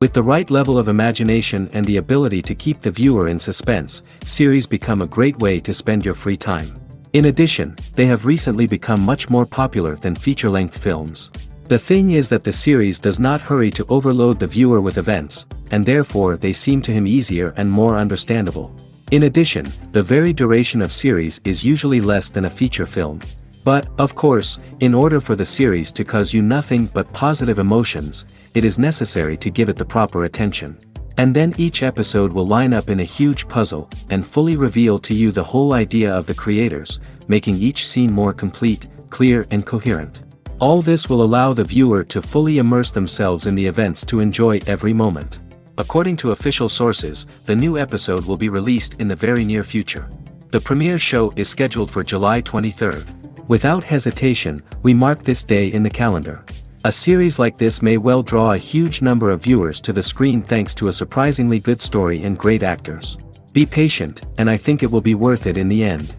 With the right level of imagination and the ability to keep the viewer in suspense, series become a great way to spend your free time. In addition, they have recently become much more popular than feature-length films. The thing is that the series does not hurry to overload the viewer with events, and therefore they seem to him easier and more understandable. In addition, the very duration of series is usually less than a feature film. But, of course, in order for the series to cause you nothing but positive emotions, it is necessary to give it the proper attention. And then each episode will line up in a huge puzzle, and fully reveal to you the whole idea of the creators, making each scene more complete, clear and coherent. All this will allow the viewer to fully immerse themselves in the events to enjoy every moment. According to official sources, the new episode will be released in the very near future. The premiere show is scheduled for July 23rd. Without hesitation, we mark this day in the calendar. A series like this may well draw a huge number of viewers to the screen thanks to a surprisingly good story and great actors. Be patient, and I think it will be worth it in the end.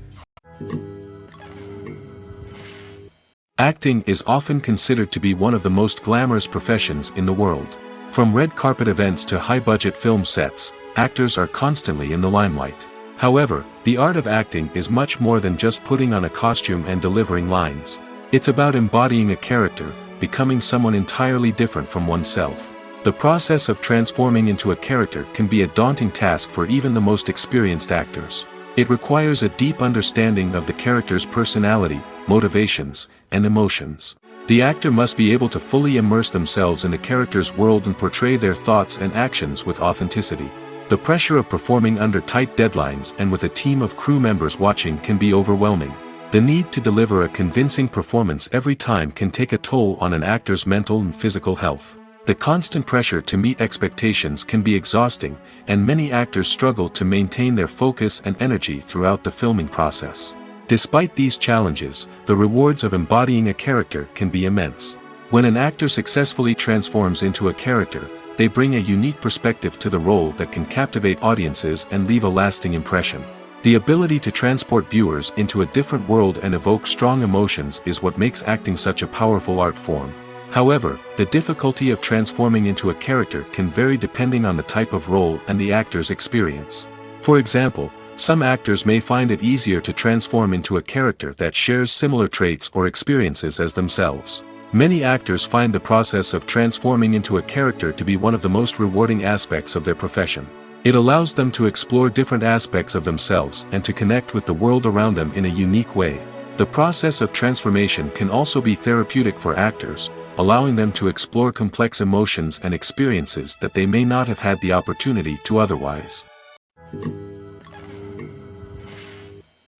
Acting is often considered to be one of the most glamorous professions in the world. From red carpet events to high-budget film sets, actors are constantly in the limelight. However, the art of acting is much more than just putting on a costume and delivering lines. It's about embodying a character, becoming someone entirely different from oneself. The process of transforming into a character can be a daunting task for even the most experienced actors. It requires a deep understanding of the character's personality, motivations, and emotions. The actor must be able to fully immerse themselves in the character's world and portray their thoughts and actions with authenticity. The pressure of performing under tight deadlines and with a team of crew members watching can be overwhelming. The need to deliver a convincing performance every time can take a toll on an actor's mental and physical health. The constant pressure to meet expectations can be exhausting, and many actors struggle to maintain their focus and energy throughout the filming process. Despite these challenges, the rewards of embodying a character can be immense. When an actor successfully transforms into a character, they bring a unique perspective to the role that can captivate audiences and leave a lasting impression. The ability to transport viewers into a different world and evoke strong emotions is what makes acting such a powerful art form. However, the difficulty of transforming into a character can vary depending on the type of role and the actor's experience. For example, some actors may find it easier to transform into a character that shares similar traits or experiences as themselves. Many actors find the process of transforming into a character to be one of the most rewarding aspects of their profession. It allows them to explore different aspects of themselves and to connect with the world around them in a unique way. The process of transformation can also be therapeutic for actors, allowing them to explore complex emotions and experiences that they may not have had the opportunity to otherwise.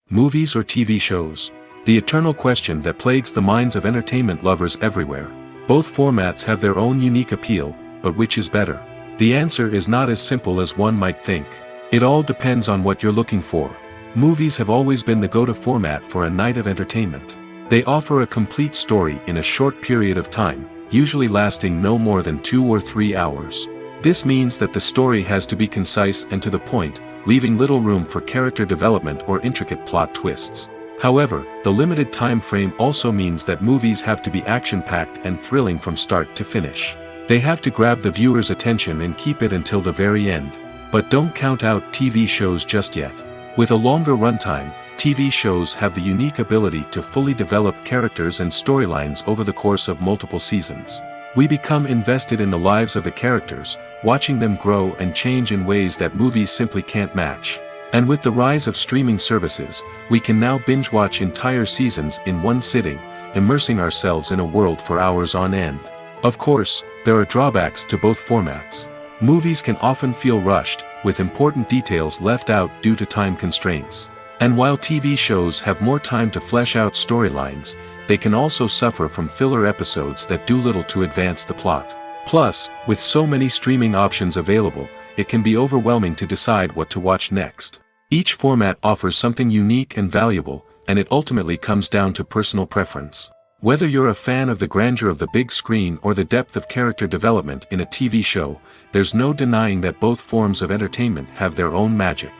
Movies or TV shows? The eternal question that plagues the minds of entertainment lovers everywhere. Both formats have their own unique appeal, but which is better? The answer is not as simple as one might think. It all depends on what you're looking for. Movies have always been the go-to format for a night of entertainment. They offer a complete story in a short period of time, usually lasting no more than 2 or 3 hours. This means that the story has to be concise and to the point, leaving little room for character development or intricate plot twists. However, the limited time frame also means that movies have to be action-packed and thrilling from start to finish. They have to grab the viewer's attention and keep it until the very end. But don't count out TV shows just yet. With a longer runtime, TV shows have the unique ability to fully develop characters and storylines over the course of multiple seasons. We become invested in the lives of the characters, watching them grow and change in ways that movies simply can't match. And with the rise of streaming services, we can now binge-watch entire seasons in one sitting, immersing ourselves in a world for hours on end. Of course, there are drawbacks to both formats. Movies can often feel rushed, with important details left out due to time constraints. And while TV shows have more time to flesh out storylines, they can also suffer from filler episodes that do little to advance the plot. Plus, with so many streaming options available, it can be overwhelming to decide what to watch next. Each format offers something unique and valuable, and it ultimately comes down to personal preference. Whether you're a fan of the grandeur of the big screen or the depth of character development in a TV show, there's no denying that both forms of entertainment have their own magic.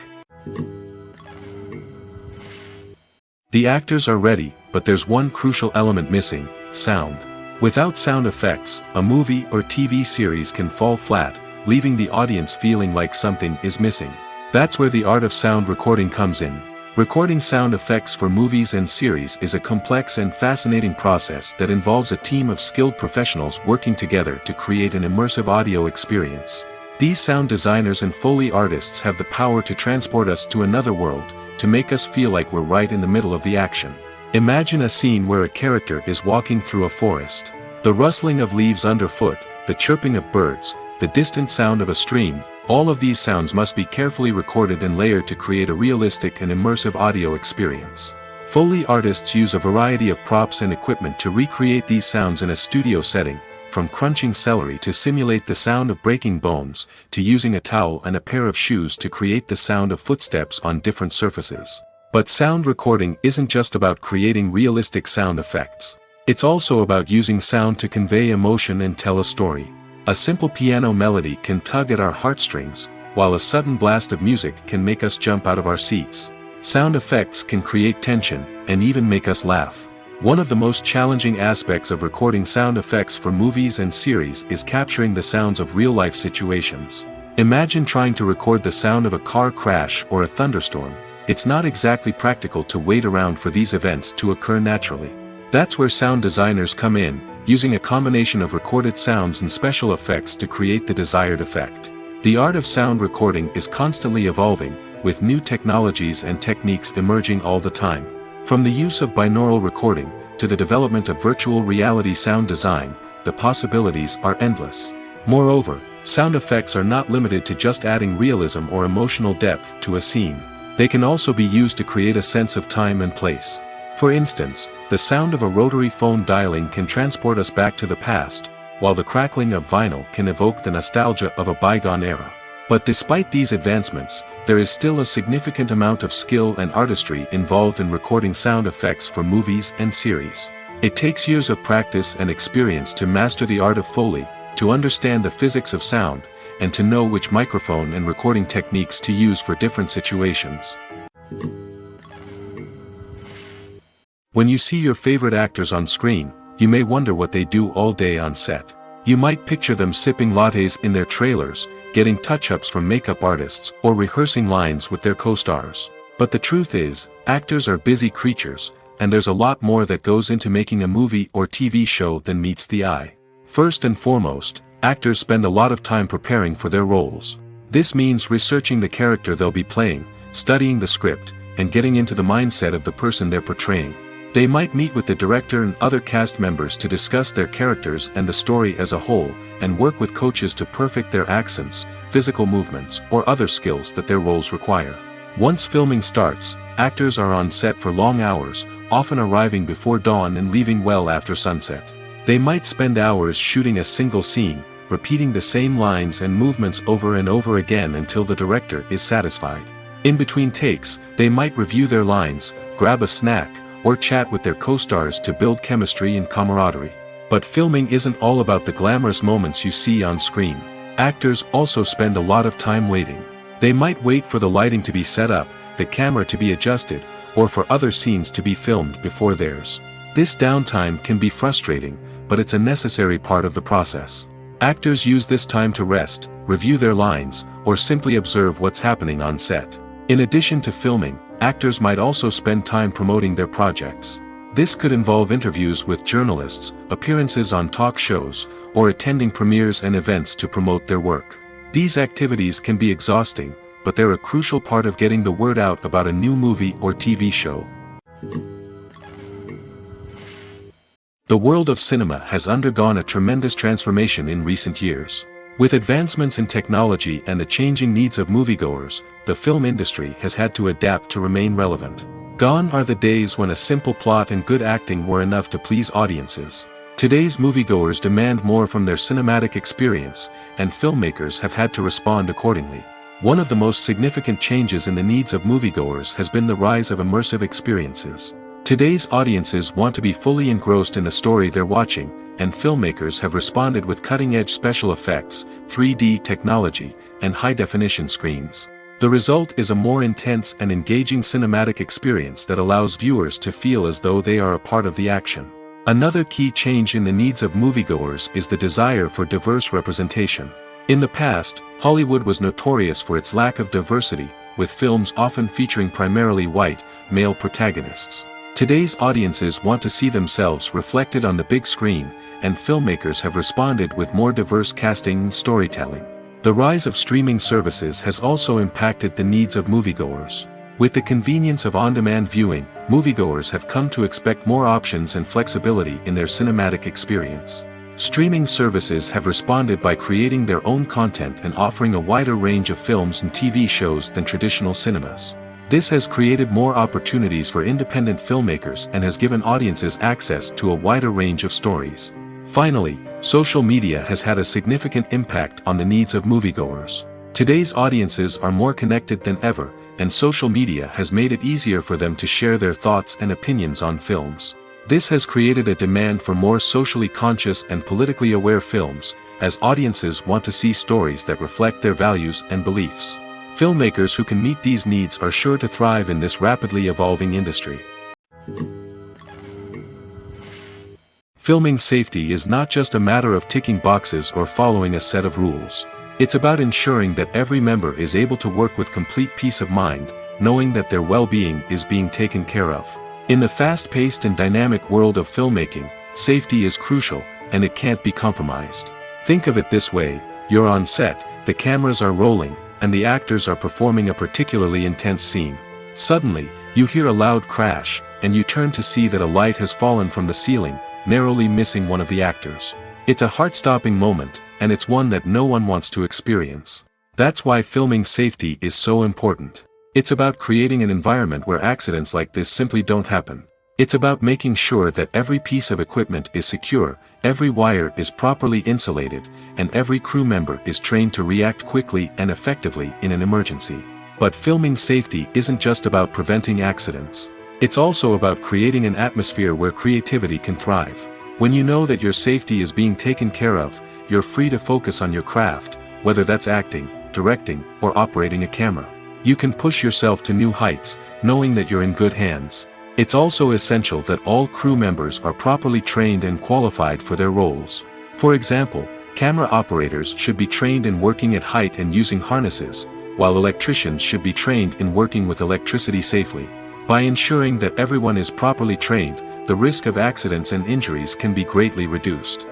The actors are ready, but there's one crucial element missing: sound. Without sound effects, a movie or TV series can fall flat, leaving the audience feeling like something is missing. That's where the art of sound recording comes in. Recording sound effects for movies and series is a complex and fascinating process that involves a team of skilled professionals working together to create an immersive audio experience. These sound designers and Foley artists have the power to transport us to another world, to make us feel like we're right in the middle of the action. Imagine a scene where a character is walking through a forest. The rustling of leaves underfoot, the chirping of birds, the distant sound of a stream, all of these sounds must be carefully recorded and layered to create a realistic and immersive audio experience. Foley artists use a variety of props and equipment to recreate these sounds in a studio setting, from crunching celery to simulate the sound of breaking bones, to using a towel and a pair of shoes to create the sound of footsteps on different surfaces. But sound recording isn't just about creating realistic sound effects. It's also about using sound to convey emotion and tell a story. A simple piano melody can tug at our heartstrings, while a sudden blast of music can make us jump out of our seats. Sound effects can create tension, and even make us laugh. One of the most challenging aspects of recording sound effects for movies and series is capturing the sounds of real-life situations. Imagine trying to record the sound of a car crash or a thunderstorm. It's not exactly practical to wait around for these events to occur naturally. That's where sound designers come in, using a combination of recorded sounds and special effects to create the desired effect. The art of sound recording is constantly evolving, with new technologies and techniques emerging all the time. From the use of binaural recording, to the development of virtual reality sound design, the possibilities are endless. Moreover, sound effects are not limited to just adding realism or emotional depth to a scene. They can also be used to create a sense of time and place. For instance, the sound of a rotary phone dialing can transport us back to the past, while the crackling of vinyl can evoke the nostalgia of a bygone era. But despite these advancements, there is still a significant amount of skill and artistry involved in recording sound effects for movies and series. It takes years of practice and experience to master the art of Foley, to understand the physics of sound, and to know which microphone and recording techniques to use for different situations. When you see your favorite actors on screen, you may wonder what they do all day on set. You might picture them sipping lattes in their trailers, getting touch-ups from makeup artists, or rehearsing lines with their co-stars. But the truth is, actors are busy creatures, and there's a lot more that goes into making a movie or TV show than meets the eye. First and foremost, actors spend a lot of time preparing for their roles. This means researching the character they'll be playing, studying the script, and getting into the mindset of the person they're portraying. They might meet with the director and other cast members to discuss their characters and the story as a whole, and work with coaches to perfect their accents, physical movements, or other skills that their roles require. Once filming starts, actors are on set for long hours, often arriving before dawn and leaving well after sunset. They might spend hours shooting a single scene, repeating the same lines and movements over and over again until the director is satisfied. In between takes, they might review their lines, grab a snack, or chat with their co-stars to build chemistry and camaraderie. But filming isn't all about the glamorous moments you see on screen. Actors also spend a lot of time waiting. They might wait for the lighting to be set up, the camera to be adjusted, or for other scenes to be filmed before theirs. This downtime can be frustrating, but it's a necessary part of the process. Actors use this time to rest, review their lines, or simply observe what's happening on set. In addition to filming, actors might also spend time promoting their projects. This could involve interviews with journalists, appearances on talk shows, or attending premieres and events to promote their work. These activities can be exhausting, but they're a crucial part of getting the word out about a new movie or TV show. The world of cinema has undergone a tremendous transformation in recent years. With advancements in technology and the changing needs of moviegoers, the film industry has had to adapt to remain relevant. Gone are the days when a simple plot and good acting were enough to please audiences. Today's moviegoers demand more from their cinematic experience, and filmmakers have had to respond accordingly. One of the most significant changes in the needs of moviegoers has been the rise of immersive experiences. Today's audiences want to be fully engrossed in the story they're watching, and filmmakers have responded with cutting-edge special effects, 3D technology, and high-definition screens. The result is a more intense and engaging cinematic experience that allows viewers to feel as though they are a part of the action. Another key change in the needs of moviegoers is the desire for diverse representation. In the past, Hollywood was notorious for its lack of diversity, with films often featuring primarily white, male protagonists. Today's audiences want to see themselves reflected on the big screen, and filmmakers have responded with more diverse casting and storytelling. The rise of streaming services has also impacted the needs of moviegoers. With the convenience of on-demand viewing, moviegoers have come to expect more options and flexibility in their cinematic experience. Streaming services have responded by creating their own content and offering a wider range of films and TV shows than traditional cinemas. This has created more opportunities for independent filmmakers and has given audiences access to a wider range of stories. Finally, social media has had a significant impact on the needs of moviegoers. Today's audiences are more connected than ever, and social media has made it easier for them to share their thoughts and opinions on films. This has created a demand for more socially conscious and politically aware films, as audiences want to see stories that reflect their values and beliefs. Filmmakers who can meet these needs are sure to thrive in this rapidly evolving industry. Filming safety is not just a matter of ticking boxes or following a set of rules. It's about ensuring that every member is able to work with complete peace of mind, knowing that their well-being is being taken care of. In the fast-paced and dynamic world of filmmaking, safety is crucial, and it can't be compromised. Think of it this way: you're on set, the cameras are rolling, and the actors are performing a particularly intense scene. Suddenly, you hear a loud crash, and you turn to see that a light has fallen from the ceiling, narrowly missing one of the actors. It's a heart-stopping moment, and it's one that no one wants to experience. That's why filming safety is so important. It's about creating an environment where accidents like this simply don't happen. It's about making sure that every piece of equipment is secure, every wire is properly insulated, and every crew member is trained to react quickly and effectively in an emergency. But filming safety isn't just about preventing accidents. It's also about creating an atmosphere where creativity can thrive. When you know that your safety is being taken care of, you're free to focus on your craft, whether that's acting, directing, or operating a camera. You can push yourself to new heights, knowing that you're in good hands. It's also essential that all crew members are properly trained and qualified for their roles. For example, camera operators should be trained in working at height and using harnesses, while electricians should be trained in working with electricity safely. By ensuring that everyone is properly trained, the risk of accidents and injuries can be greatly reduced.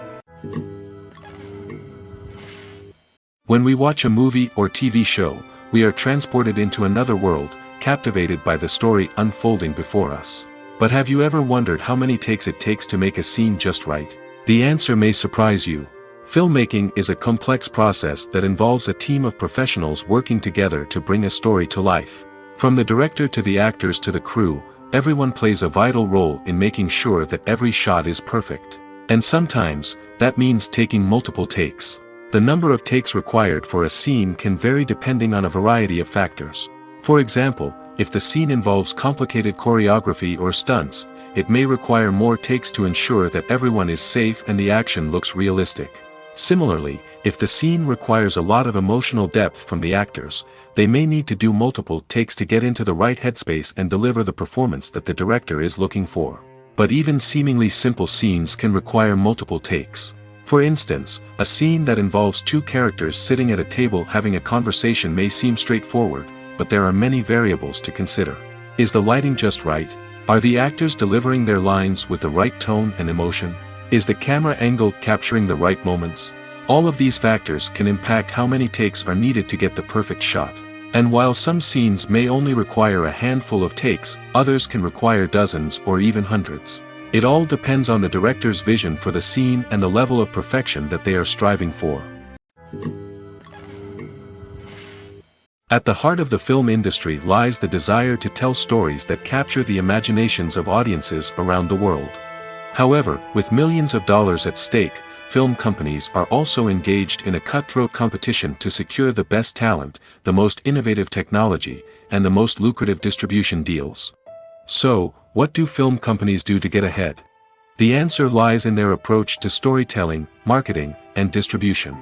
When we watch a movie or TV show, we are transported into another world, captivated by the story unfolding before us. But have you ever wondered how many takes it takes to make a scene just right? The answer may surprise you. Filmmaking is a complex process that involves a team of professionals working together to bring a story to life. From the director to the actors to the crew, everyone plays a vital role in making sure that every shot is perfect. And sometimes, that means taking multiple takes. The number of takes required for a scene can vary depending on a variety of factors. For example, if the scene involves complicated choreography or stunts, it may require more takes to ensure that everyone is safe and the action looks realistic. Similarly, if the scene requires a lot of emotional depth from the actors, they may need to do multiple takes to get into the right headspace and deliver the performance that the director is looking for. But even seemingly simple scenes can require multiple takes. For instance, a scene that involves two characters sitting at a table having a conversation may seem straightforward, but there are many variables to consider. Is the lighting just right? Are the actors delivering their lines with the right tone and emotion? Is the camera angle capturing the right moments? All of these factors can impact how many takes are needed to get the perfect shot. And while some scenes may only require a handful of takes, others can require dozens or even hundreds. It all depends on the director's vision for the scene and the level of perfection that they are striving for. At the heart of the film industry lies the desire to tell stories that capture the imaginations of audiences around the world. However, with millions of dollars at stake, film companies are also engaged in a cutthroat competition to secure the best talent, the most innovative technology, and the most lucrative distribution deals. So, what do film companies do to get ahead? The answer lies in their approach to storytelling, marketing, and distribution.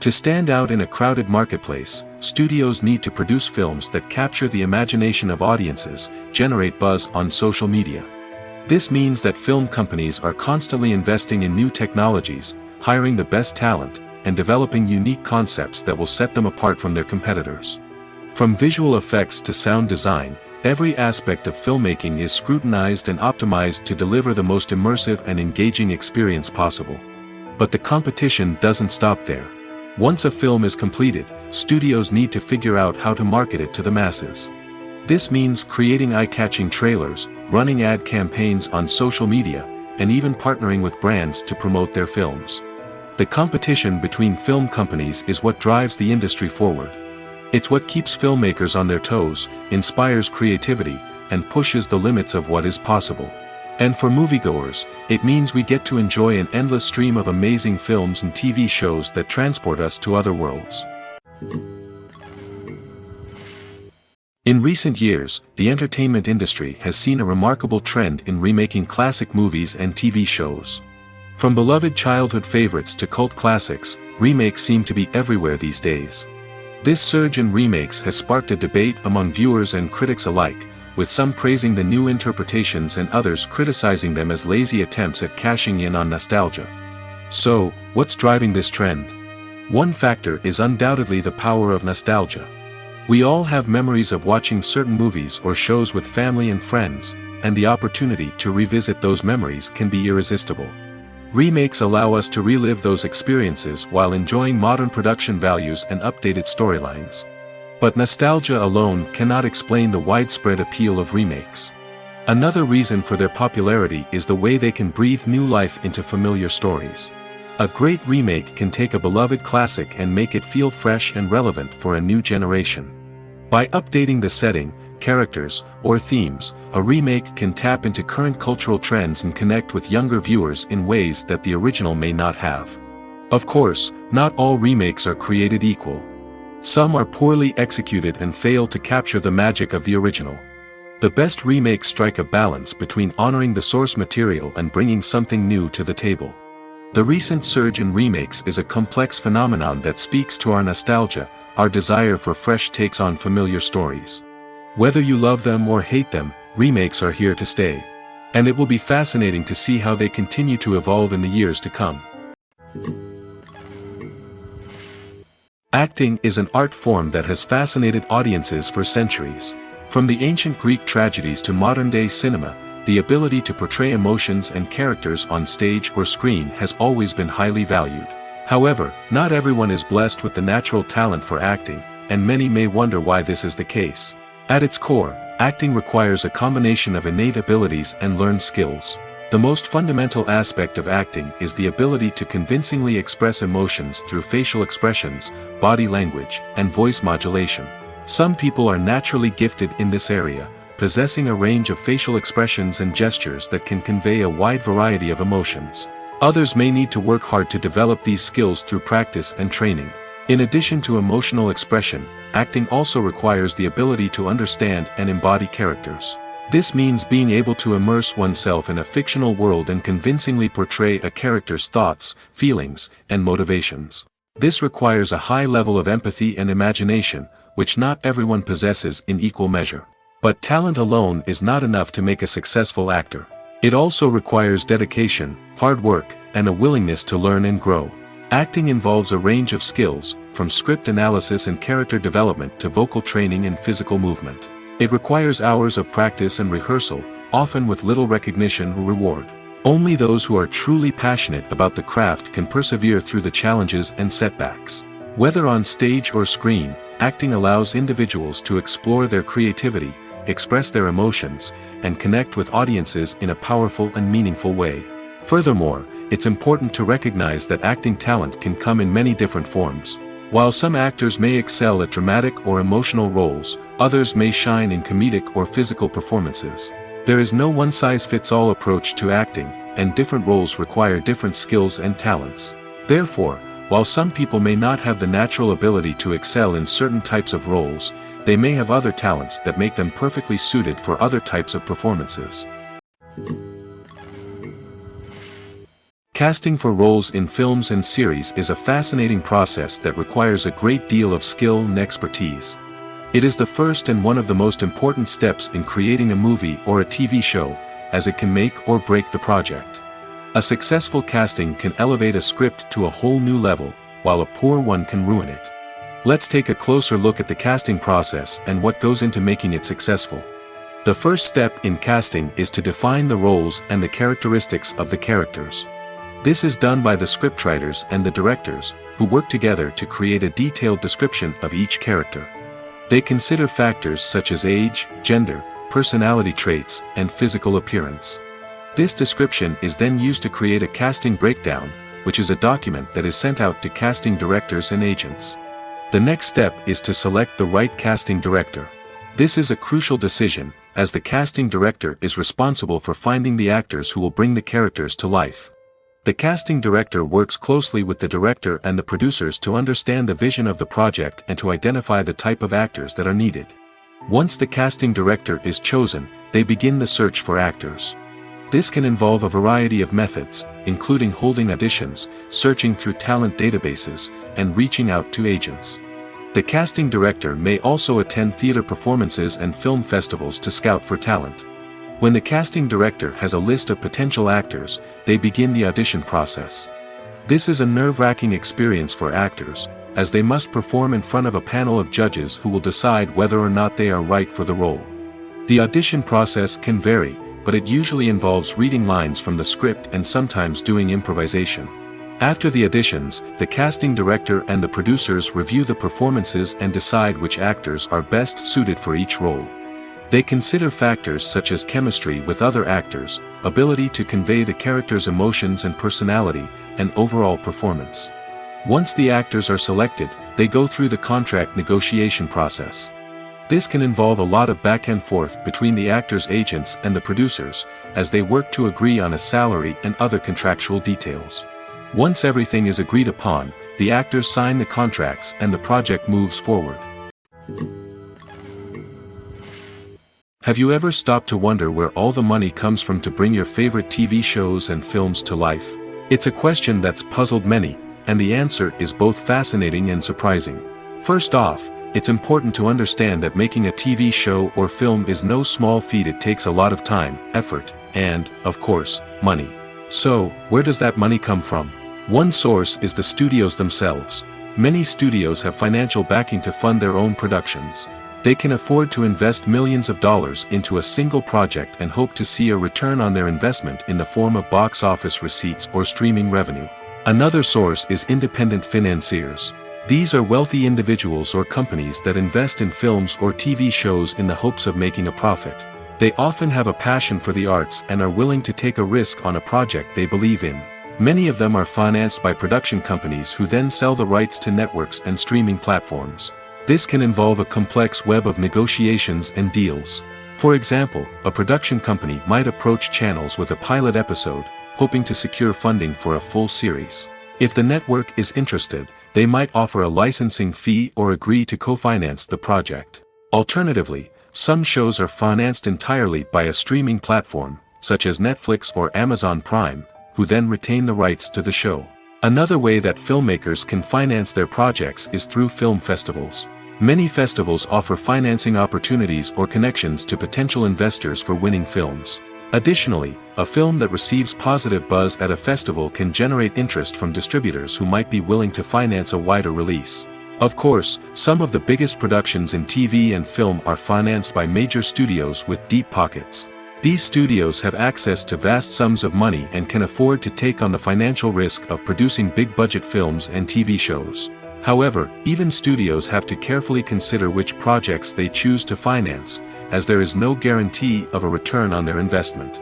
To stand out in a crowded marketplace, studios need to produce films that capture the imagination of audiences, generate buzz on social media. This means that film companies are constantly investing in new technologies, hiring the best talent, and developing unique concepts that will set them apart from their competitors. From visual effects to sound design, every aspect of filmmaking is scrutinized and optimized to deliver the most immersive and engaging experience possible. But the competition doesn't stop there. Once a film is completed, studios need to figure out how to market it to the masses. This means creating eye-catching trailers, running ad campaigns on social media, and even partnering with brands to promote their films. The competition between film companies is what drives the industry forward. It's what keeps filmmakers on their toes, inspires creativity, and pushes the limits of what is possible. And for moviegoers, it means we get to enjoy an endless stream of amazing films and TV shows that transport us to other worlds. In recent years, the entertainment industry has seen a remarkable trend in remaking classic movies and TV shows. From beloved childhood favorites to cult classics, remakes seem to be everywhere these days. This surge in remakes has sparked a debate among viewers and critics alike, with some praising the new interpretations and others criticizing them as lazy attempts at cashing in on nostalgia. So, what's driving this trend? One factor is undoubtedly the power of nostalgia. We all have memories of watching certain movies or shows with family and friends, and the opportunity to revisit those memories can be irresistible. Remakes allow us to relive those experiences while enjoying modern production values and updated storylines. But nostalgia alone cannot explain the widespread appeal of remakes. Another reason for their popularity is the way they can breathe new life into familiar stories. A great remake can take a beloved classic and make it feel fresh and relevant for a new generation. By updating the setting, characters, or themes, a remake can tap into current cultural trends and connect with younger viewers in ways that the original may not have. Of course, not all remakes are created equal. Some are poorly executed and fail to capture the magic of the original. The best remakes strike a balance between honoring the source material and bringing something new to the table. The recent surge in remakes is a complex phenomenon that speaks to our nostalgia, our desire for fresh takes on familiar stories. Whether you love them or hate them, remakes are here to stay. And it will be fascinating to see how they continue to evolve in the years to come. Acting is an art form that has fascinated audiences for centuries. From the ancient Greek tragedies to modern-day cinema, the ability to portray emotions and characters on stage or screen has always been highly valued. However, not everyone is blessed with the natural talent for acting, and many may wonder why this is the case. At its core, acting requires a combination of innate abilities and learned skills. The most fundamental aspect of acting is the ability to convincingly express emotions through facial expressions, body language, and voice modulation. Some people are naturally gifted in this area, possessing a range of facial expressions and gestures that can convey a wide variety of emotions. Others may need to work hard to develop these skills through practice and training. In addition to emotional expression, acting also requires the ability to understand and embody characters. This means being able to immerse oneself in a fictional world and convincingly portray a character's thoughts, feelings, and motivations. This requires a high level of empathy and imagination, which not everyone possesses in equal measure. But talent alone is not enough to make a successful actor. It also requires dedication, hard work, and a willingness to learn and grow. Acting involves a range of skills, from script analysis and character development to vocal training and physical movement. It requires hours of practice and rehearsal, often with little recognition or reward. Only those who are truly passionate about the craft can persevere through the challenges and setbacks. Whether on stage or screen, acting allows individuals to explore their creativity, express their emotions, and connect with audiences in a powerful and meaningful way. Furthermore, it's important to recognize that acting talent can come in many different forms. While some actors may excel at dramatic or emotional roles, others may shine in comedic or physical performances. There is no one-size-fits-all approach to acting, and different roles require different skills and talents. Therefore, while some people may not have the natural ability to excel in certain types of roles, they may have other talents that make them perfectly suited for other types of performances. Casting for roles in films and series is a fascinating process that requires a great deal of skill and expertise. It is the first and one of the most important steps in creating a movie or a TV show, as it can make or break the project. A successful casting can elevate a script to a whole new level, while a poor one can ruin it. Let's take a closer look at the casting process and what goes into making it successful. The first step in casting is to define the roles and the characteristics of the characters. This is done by the scriptwriters and the directors, who work together to create a detailed description of each character. They consider factors such as age, gender, personality traits, and physical appearance. This description is then used to create a casting breakdown, which is a document that is sent out to casting directors and agents. The next step is to select the right casting director. This is a crucial decision, as the casting director is responsible for finding the actors who will bring the characters to life. The casting director works closely with the director and the producers to understand the vision of the project and to identify the type of actors that are needed. Once the casting director is chosen, they begin the search for actors. This can involve a variety of methods, including holding auditions, searching through talent databases, and reaching out to agents. The casting director may also attend theater performances and film festivals to scout for talent. When the casting director has a list of potential actors, they begin the audition process. This is a nerve-wracking experience for actors, as they must perform in front of a panel of judges who will decide whether or not they are right for the role. The audition process can vary, but it usually involves reading lines from the script and sometimes doing improvisation. After the auditions, the casting director and the producers review the performances and decide which actors are best suited for each role. They consider factors such as chemistry with other actors, ability to convey the character's emotions and personality, and overall performance. Once the actors are selected, they go through the contract negotiation process. This can involve a lot of back and forth between the actors' agents and the producers, as they work to agree on a salary and other contractual details. Once everything is agreed upon, the actors sign the contracts and the project moves forward. Have you ever stopped to wonder where all the money comes from to bring your favorite TV shows and films to life? It's a question that's puzzled many, and the answer is both fascinating and surprising. First off, it's important to understand that making a TV show or film is no small feat. It takes a lot of time, effort, and, of course, money. So, where does that money come from? One source is the studios themselves. Many studios have financial backing to fund their own productions. They can afford to invest millions of dollars into a single project and hope to see a return on their investment in the form of box office receipts or streaming revenue. Another source is independent financiers. These are wealthy individuals or companies that invest in films or TV shows in the hopes of making a profit. They often have a passion for the arts and are willing to take a risk on a project they believe in. Many of them are financed by production companies who then sell the rights to networks and streaming platforms. This can involve a complex web of negotiations and deals. For example, a production company might approach channels with a pilot episode, hoping to secure funding for a full series. If the network is interested, they might offer a licensing fee or agree to co-finance the project. Alternatively, some shows are financed entirely by a streaming platform, such as Netflix or Amazon Prime, who then retain the rights to the show. Another way that filmmakers can finance their projects is through film festivals. Many festivals offer financing opportunities or connections to potential investors for winning films. Additionally, a film that receives positive buzz at a festival can generate interest from distributors who might be willing to finance a wider release. Of course, some of the biggest productions in TV and film are financed by major studios with deep pockets. These studios have access to vast sums of money and can afford to take on the financial risk of producing big-budget films and TV shows. However, even studios have to carefully consider which projects they choose to finance, as there is no guarantee of a return on their investment.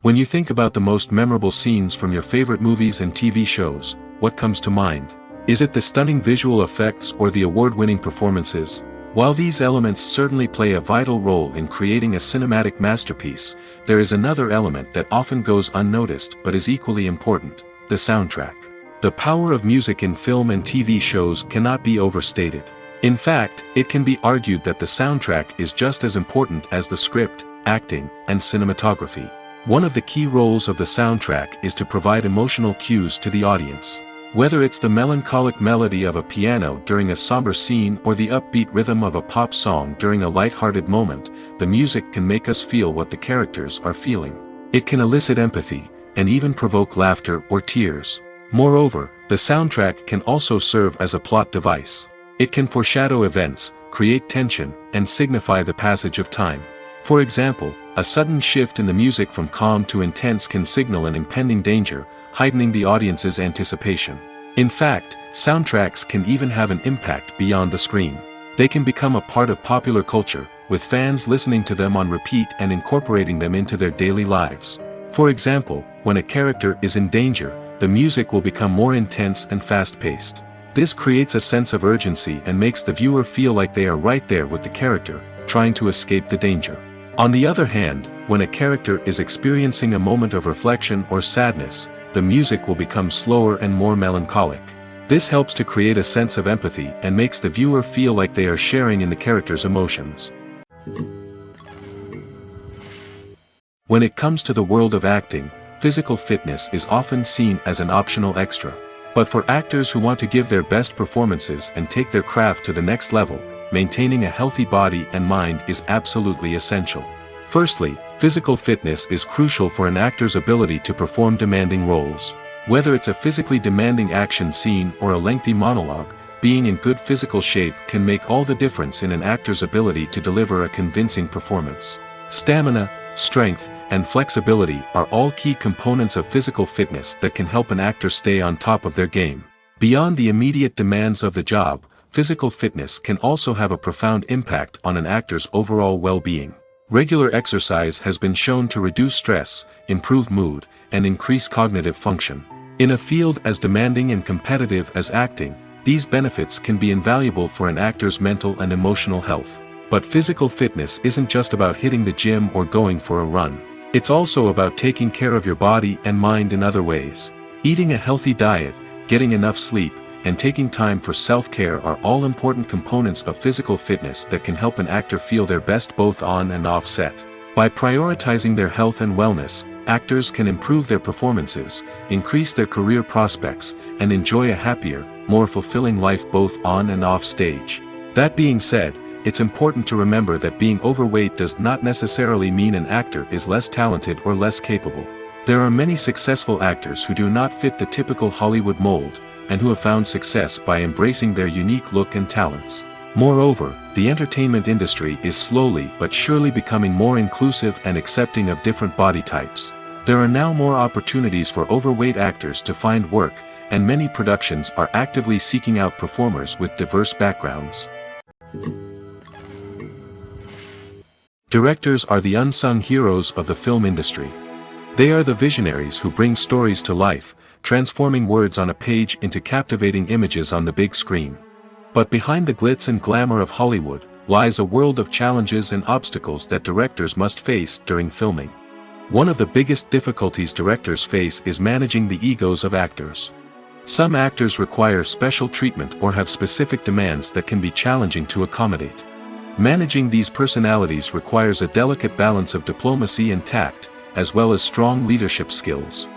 When you think about the most memorable scenes from your favorite movies and TV shows, what comes to mind? Is it the stunning visual effects or the award-winning performances? While these elements certainly play a vital role in creating a cinematic masterpiece, there is another element that often goes unnoticed but is equally important: the soundtrack. The power of music in film and TV shows cannot be overstated. In fact, it can be argued that the soundtrack is just as important as the script, acting, and cinematography. One of the key roles of the soundtrack is to provide emotional cues to the audience. Whether it's the melancholic melody of a piano during a somber scene or the upbeat rhythm of a pop song during a light-hearted moment, the music can make us feel what the characters are feeling. It can elicit empathy, and even provoke laughter or tears. Moreover, the soundtrack can also serve as a plot device. It can foreshadow events, create tension, and signify the passage of time. For example, a sudden shift in the music from calm to intense can signal an impending danger, heightening the audience's anticipation. In fact, soundtracks can even have an impact beyond the screen. They can become a part of popular culture, with fans listening to them on repeat and incorporating them into their daily lives. For example, when a character is in danger, the music will become more intense and fast-paced. This creates a sense of urgency and makes the viewer feel like they are right there with the character, trying to escape the danger. On the other hand, when a character is experiencing a moment of reflection or sadness, the music will become slower and more melancholic. This helps to create a sense of empathy and makes the viewer feel like they are sharing in the character's emotions. When it comes to the world of acting, physical fitness is often seen as an optional extra. But for actors who want to give their best performances and take their craft to the next level, maintaining a healthy body and mind is absolutely essential. Firstly, physical fitness is crucial for an actor's ability to perform demanding roles. Whether it's a physically demanding action scene or a lengthy monologue, being in good physical shape can make all the difference in an actor's ability to deliver a convincing performance. Stamina, strength, and flexibility are all key components of physical fitness that can help an actor stay on top of their game. Beyond the immediate demands of the job, physical fitness can also have a profound impact on an actor's overall well-being. Regular exercise has been shown to reduce stress, improve mood, and increase cognitive function. In a field as demanding and competitive as acting, these benefits can be invaluable for an actor's mental and emotional health. But physical fitness isn't just about hitting the gym or going for a run. It's also about taking care of your body and mind in other ways. Eating a healthy diet, getting enough sleep, and taking time for self-care are all important components of physical fitness that can help an actor feel their best both on and off set. By prioritizing their health and wellness, actors can improve their performances, increase their career prospects, and enjoy a happier, more fulfilling life both on and off stage. That being said, it's important to remember that being overweight does not necessarily mean an actor is less talented or less capable. There are many successful actors who do not fit the typical Hollywood mold, and who have found success by embracing their unique look and talents. Moreover, the entertainment industry is slowly but surely becoming more inclusive and accepting of different body types. There are now more opportunities for overweight actors to find work, and many productions are actively seeking out performers with diverse backgrounds. Directors are the unsung heroes of the film industry. They are the visionaries who bring stories to life, transforming words on a page into captivating images on the big screen. But behind the glitz and glamour of Hollywood, lies a world of challenges and obstacles that directors must face during filming. One of the biggest difficulties directors face is managing the egos of actors. Some actors require special treatment or have specific demands that can be challenging to accommodate. Managing these personalities requires a delicate balance of diplomacy and tact, as well as strong leadership skills.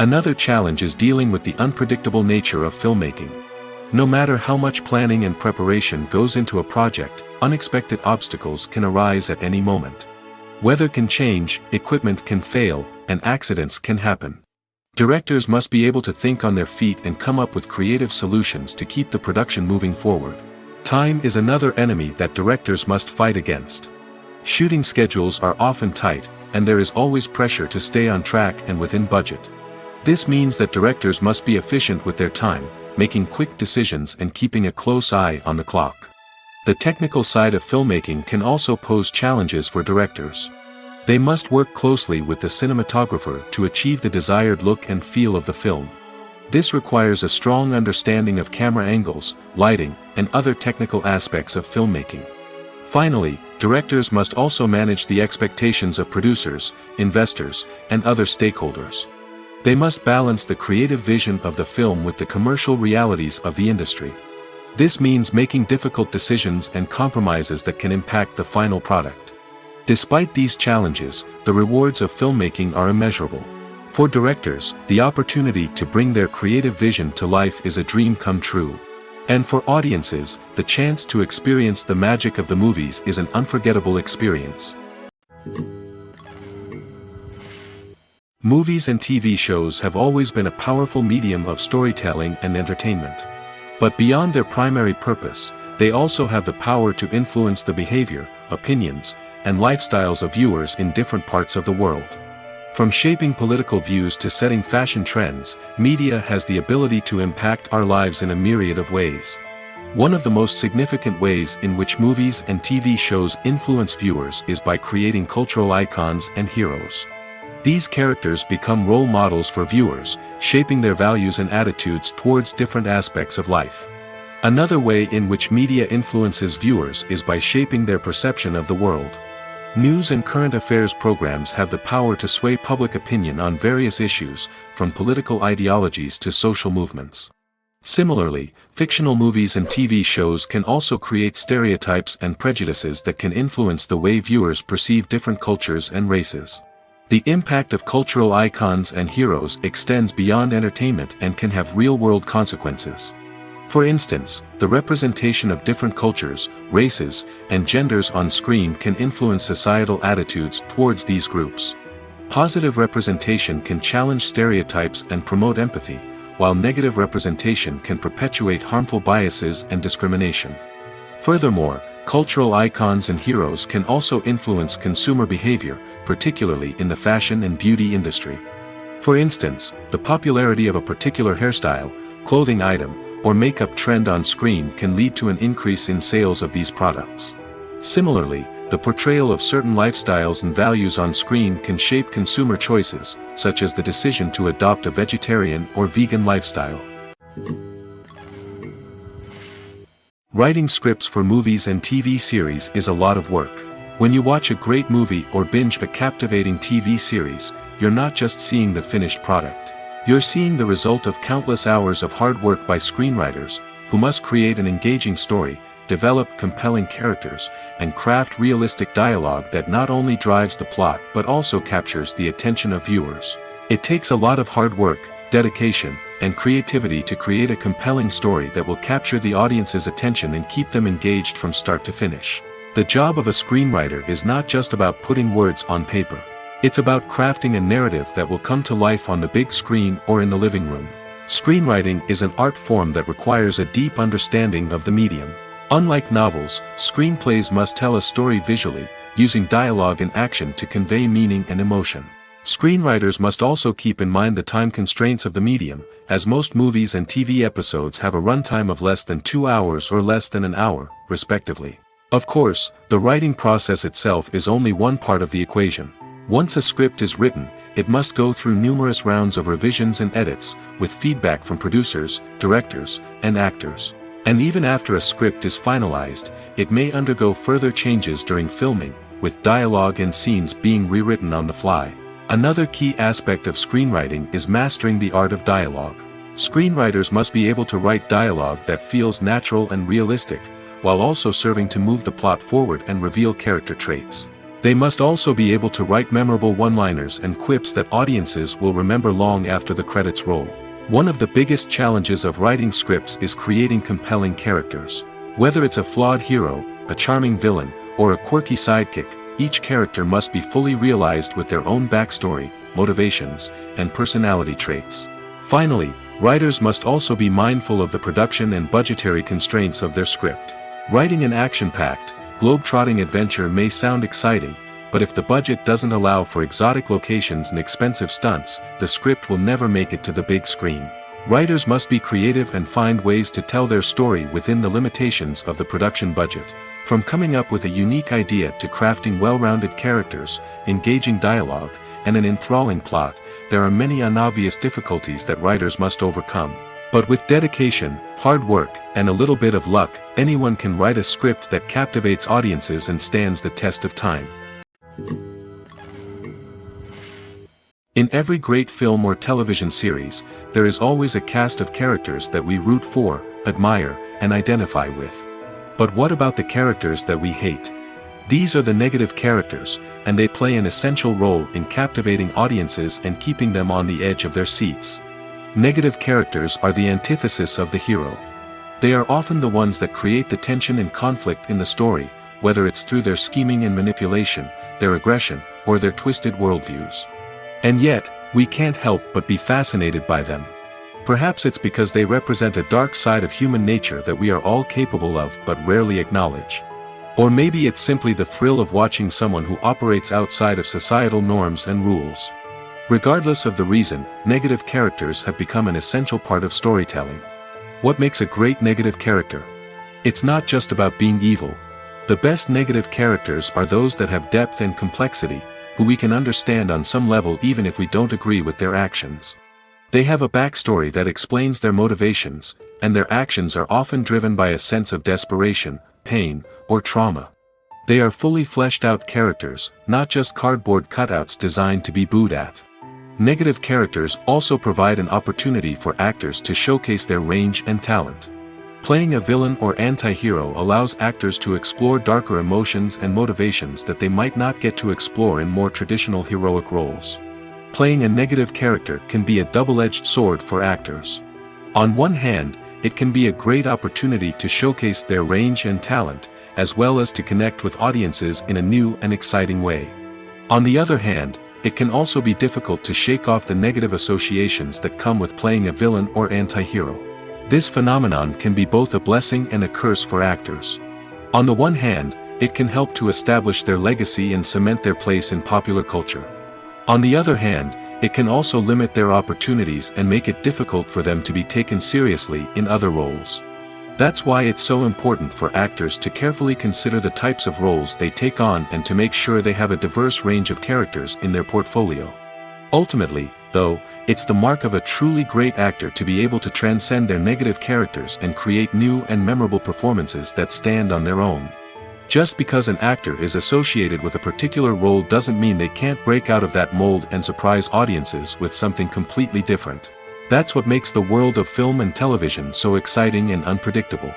Another challenge is dealing with the unpredictable nature of filmmaking. No matter how much planning and preparation goes into a project, unexpected obstacles can arise at any moment. Weather can change, equipment can fail, and accidents can happen. Directors must be able to think on their feet and come up with creative solutions to keep the production moving forward. Time is another enemy that directors must fight against. Shooting schedules are often tight, and there is always pressure to stay on track and within budget. This means that directors must be efficient with their time, making quick decisions and keeping a close eye on the clock. The technical side of filmmaking can also pose challenges for directors. They must work closely with the cinematographer to achieve the desired look and feel of the film. This requires a strong understanding of camera angles, lighting, and other technical aspects of filmmaking. Finally, directors must also manage the expectations of producers, investors, and other stakeholders. They must balance the creative vision of the film with the commercial realities of the industry. This means making difficult decisions and compromises that can impact the final product. Despite these challenges, the rewards of filmmaking are immeasurable. For directors, the opportunity to bring their creative vision to life is a dream come true. And for audiences, the chance to experience the magic of the movies is an unforgettable experience. Movies and TV shows have always been a powerful medium of storytelling and entertainment. But beyond their primary purpose, they also have the power to influence the behavior, opinions, and lifestyles of viewers in different parts of the world. From shaping political views to setting fashion trends, media has the ability to impact our lives in a myriad of ways. One of the most significant ways in which movies and TV shows influence viewers is by creating cultural icons and heroes. These characters become role models for viewers, shaping their values and attitudes towards different aspects of life. Another way in which media influences viewers is by shaping their perception of the world. News and current affairs programs have the power to sway public opinion on various issues, from political ideologies to social movements. Similarly, fictional movies and TV shows can also create stereotypes and prejudices that can influence the way viewers perceive different cultures and races. The impact of cultural icons and heroes extends beyond entertainment and can have real-world consequences. For instance, the representation of different cultures, races, and genders on screen can influence societal attitudes towards these groups. Positive representation can challenge stereotypes and promote empathy, while negative representation can perpetuate harmful biases and discrimination. Furthermore, cultural icons and heroes can also influence consumer behavior, particularly in the fashion and beauty industry. For instance, the popularity of a particular hairstyle, clothing item, or makeup trend on screen can lead to an increase in sales of these products. Similarly, the portrayal of certain lifestyles and values on screen can shape consumer choices, such as the decision to adopt a vegetarian or vegan lifestyle. Writing scripts for movies and TV series is a lot of work. When you watch a great movie or binge a captivating TV series, you're not just seeing the finished product. You're seeing the result of countless hours of hard work by screenwriters, who must create an engaging story, develop compelling characters, and craft realistic dialogue that not only drives the plot but also captures the attention of viewers. It takes a lot of hard work, dedication, and creativity to create a compelling story that will capture the audience's attention and keep them engaged from start to finish. The job of a screenwriter is not just about putting words on paper. It's about crafting a narrative that will come to life on the big screen or in the living room. Screenwriting is an art form that requires a deep understanding of the medium. Unlike novels, screenplays must tell a story visually, using dialogue and action to convey meaning and emotion. Screenwriters must also keep in mind the time constraints of the medium, as most movies and TV episodes have a runtime of less than 2 hours or less than an hour, respectively. Of course, the writing process itself is only one part of the equation. Once a script is written, it must go through numerous rounds of revisions and edits, with feedback from producers, directors, and actors. And even after a script is finalized, it may undergo further changes during filming, with dialogue and scenes being rewritten on the fly. Another key aspect of screenwriting is mastering the art of dialogue. Screenwriters must be able to write dialogue that feels natural and realistic, while also serving to move the plot forward and reveal character traits. They must also be able to write memorable one-liners and quips that audiences will remember long after the credits roll. One of the biggest challenges of writing scripts is creating compelling characters. Whether it's a flawed hero, a charming villain, or a quirky sidekick, each character must be fully realized with their own backstory, motivations, and personality traits. Finally, writers must also be mindful of the production and budgetary constraints of their script. Writing an action-packed, globe-trotting adventure may sound exciting, but if the budget doesn't allow for exotic locations and expensive stunts, the script will never make it to the big screen. Writers must be creative and find ways to tell their story within the limitations of the production budget. From coming up with a unique idea to crafting well-rounded characters, engaging dialogue, and an enthralling plot, there are many unobvious difficulties that writers must overcome. But with dedication, hard work, and a little bit of luck, anyone can write a script that captivates audiences and stands the test of time. In every great film or television series, there is always a cast of characters that we root for, admire, and identify with. But what about the characters that we hate? These are the negative characters, and they play an essential role in captivating audiences and keeping them on the edge of their seats. Negative characters are the antithesis of the hero. They are often the ones that create the tension and conflict in the story, whether it's through their scheming and manipulation, their aggression, or their twisted worldviews. And yet, We can't help but be fascinated by them. Perhaps it's because they represent a dark side of human nature that we are all capable of but rarely acknowledge. Or maybe it's simply the thrill of watching someone who operates outside of societal norms and rules. Regardless of the reason, negative characters have become an essential part of storytelling. What makes a great negative character? It's not just about being evil. The best negative characters are those that have depth and complexity, who we can understand on some level even if we don't agree with their actions. They have a backstory that explains their motivations, and their actions are often driven by a sense of desperation, pain, or trauma. They are fully fleshed out characters, not just cardboard cutouts designed to be booed at. Negative characters also provide an opportunity for actors to showcase their range and talent. Playing a villain or anti-hero allows actors to explore darker emotions and motivations that they might not get to explore in more traditional heroic roles. Playing a negative character can be a double-edged sword for actors. On one hand, it can be a great opportunity to showcase their range and talent, as well as to connect with audiences in a new and exciting way. On the other hand, it can also be difficult to shake off the negative associations that come with playing a villain or anti-hero. This phenomenon can be both a blessing and a curse for actors. On the one hand, it can help to establish their legacy and cement their place in popular culture. On the other hand, it can also limit their opportunities and make it difficult for them to be taken seriously in other roles. That's why it's so important for actors to carefully consider the types of roles they take on and to make sure they have a diverse range of characters in their portfolio. Ultimately, though, it's the mark of a truly great actor to be able to transcend their negative characters and create new and memorable performances that stand on their own. Just because an actor is associated with a particular role doesn't mean they can't break out of that mold and surprise audiences with something completely different. That's what makes the world of film and television so exciting and unpredictable.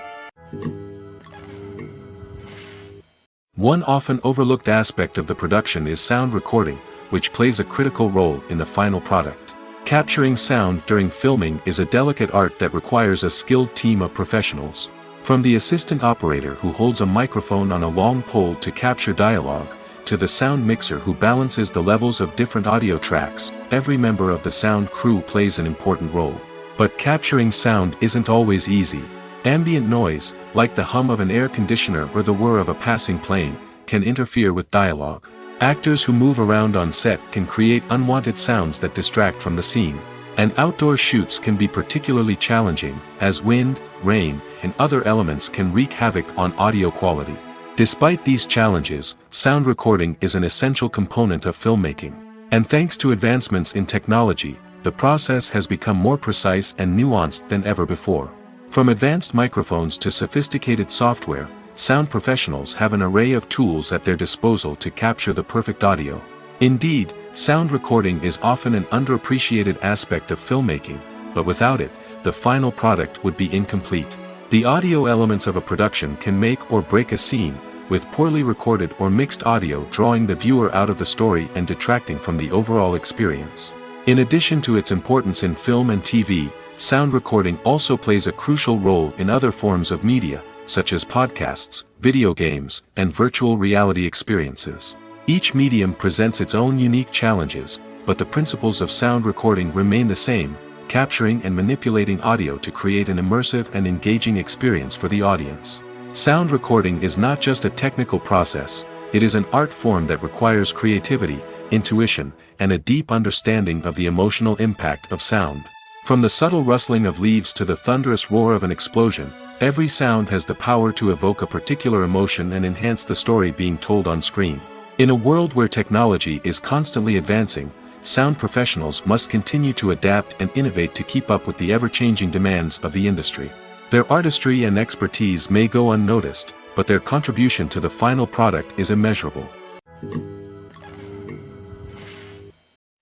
One often overlooked aspect of the production is sound recording, which plays a critical role in the final product. Capturing sound during filming is a delicate art that requires a skilled team of professionals. From the assistant operator who holds a microphone on a long pole to capture dialogue, to the sound mixer who balances the levels of different audio tracks, every member of the sound crew plays an important role. But capturing sound isn't always easy. Ambient noise, like the hum of an air conditioner or the whir of a passing plane, can interfere with dialogue. Actors who move around on set can create unwanted sounds that distract from the scene. And outdoor shoots can be particularly challenging, as wind, rain, and other elements can wreak havoc on audio quality. Despite these challenges, sound recording is an essential component of filmmaking. And thanks to advancements in technology, the process has become more precise and nuanced than ever before. From advanced microphones to sophisticated software, sound professionals have an array of tools at their disposal to capture the perfect audio. Indeed, sound recording is often an underappreciated aspect of filmmaking, but without it, the final product would be incomplete. The audio elements of a production can make or break a scene, with poorly recorded or mixed audio drawing the viewer out of the story and detracting from the overall experience. In addition to its importance in film and TV, sound recording also plays a crucial role in other forms of media, such as podcasts, video games, and virtual reality experiences. Each medium presents its own unique challenges, but the principles of sound recording remain the same, capturing and manipulating audio to create an immersive and engaging experience for the audience. Sound recording is not just a technical process, it is an art form that requires creativity, intuition, and a deep understanding of the emotional impact of sound. From the subtle rustling of leaves to the thunderous roar of an explosion, every sound has the power to evoke a particular emotion and enhance the story being told on screen. In a world where technology is constantly advancing, sound professionals must continue to adapt and innovate to keep up with the ever-changing demands of the industry. Their artistry and expertise may go unnoticed, but their contribution to the final product is immeasurable.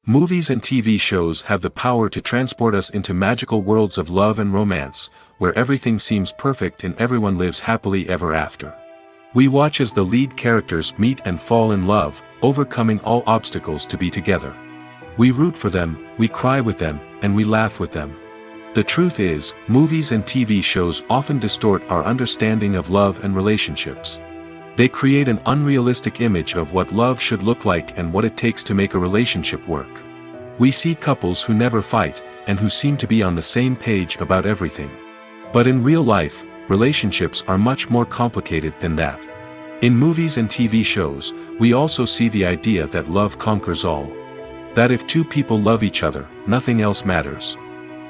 Movies and TV shows have the power to transport us into magical worlds of love and romance, where everything seems perfect and everyone lives happily ever after. We watch as the lead characters meet and fall in love, overcoming all obstacles to be together. We root for them, we cry with them, and we laugh with them. The truth is, movies and TV shows often distort our understanding of love and relationships. They create an unrealistic image of what love should look like and what it takes to make a relationship work. We see couples who never fight, and who seem to be on the same page about everything. But in real life, relationships are much more complicated than that. In movies and TV shows, we also see the idea that love conquers all. That if two people love each other, nothing else matters.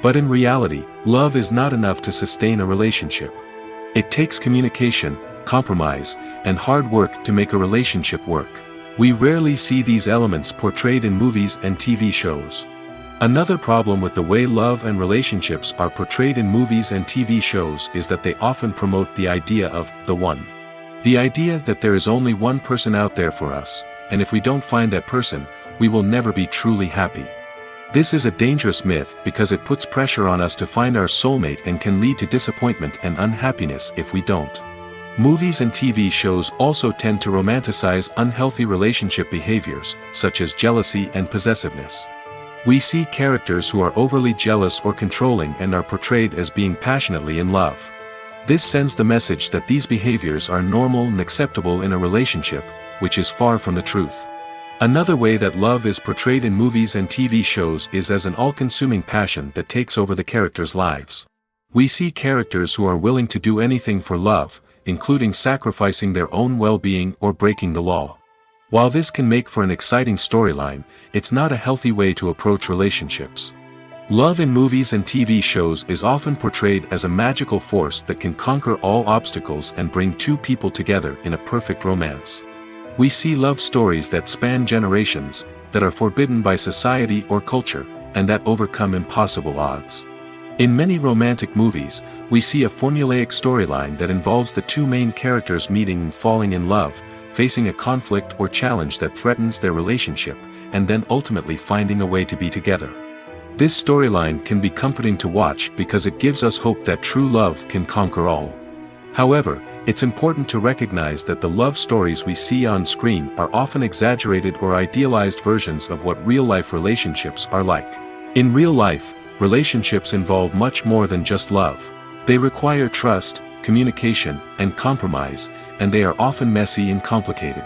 But in reality, love is not enough to sustain a relationship. It takes communication, compromise, and hard work to make a relationship work. We rarely see these elements portrayed in movies and TV shows. Another problem with the way love and relationships are portrayed in movies and TV shows is that they often promote the idea of the one. The idea that there is only one person out there for us, and if we don't find that person, we will never be truly happy. This is a dangerous myth because it puts pressure on us to find our soulmate and can lead to disappointment and unhappiness if we don't. Movies and TV shows also tend to romanticize unhealthy relationship behaviors, such as jealousy and possessiveness. We see characters who are overly jealous or controlling and are portrayed as being passionately in love. This sends the message that these behaviors are normal and acceptable in a relationship, which is far from the truth. Another way that love is portrayed in movies and TV shows is as an all-consuming passion that takes over the characters' lives. We see characters who are willing to do anything for love, including sacrificing their own well-being or breaking the law. While this can make for an exciting storyline, it's not a healthy way to approach relationships. Love in movies and TV shows is often portrayed as a magical force that can conquer all obstacles and bring two people together in a perfect romance. We see love stories that span generations, that are forbidden by society or culture, and that overcome impossible odds. In many romantic movies, we see a formulaic storyline that involves the two main characters meeting and falling in love, facing a conflict or challenge that threatens their relationship, and then ultimately finding a way to be together. This storyline can be comforting to watch because it gives us hope that true love can conquer all. However, it's important to recognize that the love stories we see on screen are often exaggerated or idealized versions of what real-life relationships are like. In real life, relationships involve much more than just love. They require trust, communication, and compromise, and they are often messy and complicated.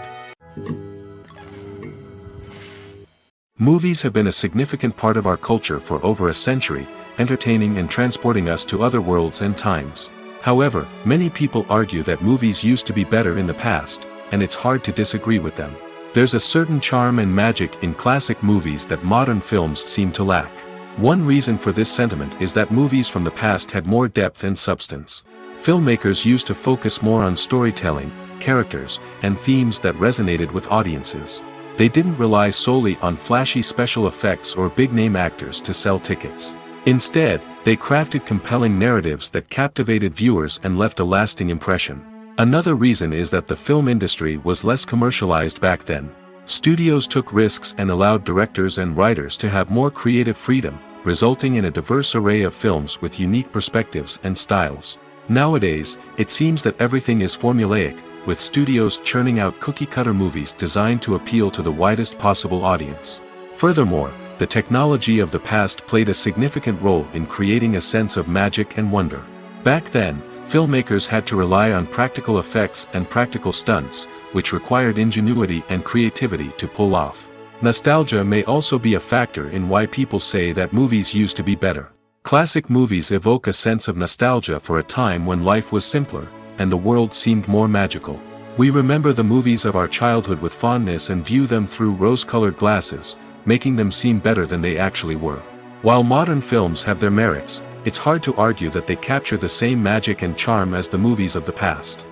Movies have been a significant part of our culture for over a century, entertaining and transporting us to other worlds and times. However, many people argue that movies used to be better in the past, and it's hard to disagree with them. There's a certain charm and magic in classic movies that modern films seem to lack. One reason for this sentiment is that movies from the past had more depth and substance. Filmmakers used to focus more on storytelling, characters, and themes that resonated with audiences. They didn't rely solely on flashy special effects or big-name actors to sell tickets. Instead, they crafted compelling narratives that captivated viewers and left a lasting impression. Another reason is that the film industry was less commercialized back then. Studios took risks and allowed directors and writers to have more creative freedom, resulting in a diverse array of films with unique perspectives and styles. Nowadays, it seems that everything is formulaic, with studios churning out cookie-cutter movies designed to appeal to the widest possible audience. Furthermore, the technology of the past played a significant role in creating a sense of magic and wonder. Back then, filmmakers had to rely on practical effects and practical stunts, which required ingenuity and creativity to pull off. Nostalgia may also be a factor in why people say that movies used to be better. Classic movies evoke a sense of nostalgia for a time when life was simpler, and the world seemed more magical. We remember the movies of our childhood with fondness and view them through rose-colored glasses, making them seem better than they actually were. While modern films have their merits, it's hard to argue that they capture the same magic and charm as the movies of the past.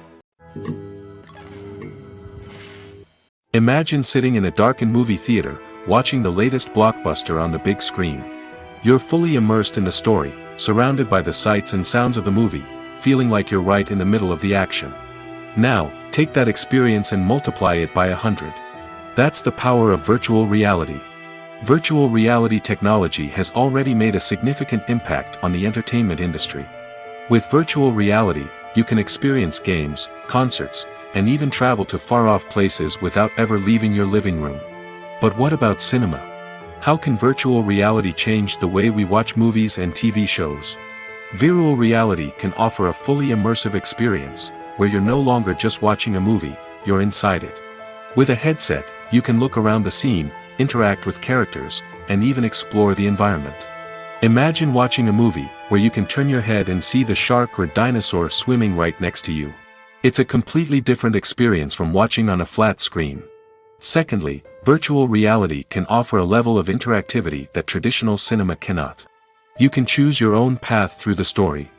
Imagine sitting in a darkened movie theater, watching the latest blockbuster on the big screen. You're fully immersed in the story, surrounded by the sights and sounds of the movie, feeling like you're right in the middle of the action. Now, take that experience and multiply it by 100. That's the power of virtual reality. Virtual reality technology has already made a significant impact on the entertainment industry. With virtual reality, you can experience games, concerts, and even travel to far-off places without ever leaving your living room. But what about cinema? How can virtual reality change the way we watch movies and TV shows? Virtual reality can offer a fully immersive experience, where you're no longer just watching a movie, you're inside it. With a headset, you can look around the scene, interact with characters, and even explore the environment. Imagine watching a movie where you can turn your head and see the shark or dinosaur swimming right next to you. It's a completely different experience from watching on a flat screen. Secondly, virtual reality can offer a level of interactivity that traditional cinema cannot. You can choose your own path through the story.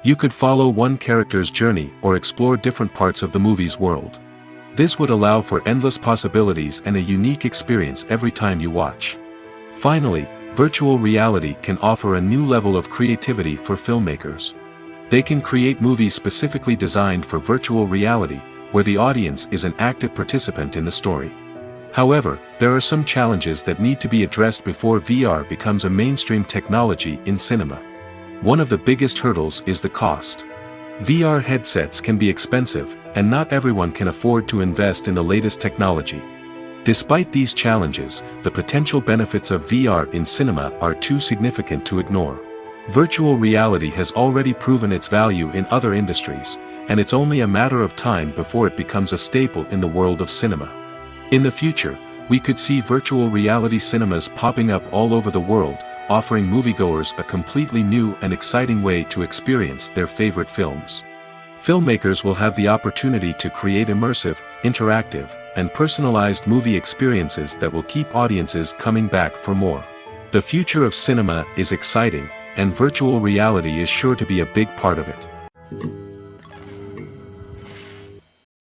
You could follow one character's journey or explore different parts of the movie's world. This would allow for endless possibilities and a unique experience every time you watch. Finally, virtual reality can offer a new level of creativity for filmmakers. They can create movies specifically designed for virtual reality, where the audience is an active participant in the story. However, there are some challenges that need to be addressed before VR becomes a mainstream technology in cinema. One of the biggest hurdles is the cost. VR headsets can be expensive, and not everyone can afford to invest in the latest technology. Despite these challenges, the potential benefits of VR in cinema are too significant to ignore. Virtual reality has already proven its value in other industries, and it's only a matter of time before it becomes a staple in the world of cinema. In the future, we could see virtual reality cinemas popping up all over the world, offering moviegoers a completely new and exciting way to experience their favorite films. Filmmakers will have the opportunity to create immersive, interactive, and personalized movie experiences that will keep audiences coming back for more. The future of cinema is exciting, and virtual reality is sure to be a big part of it.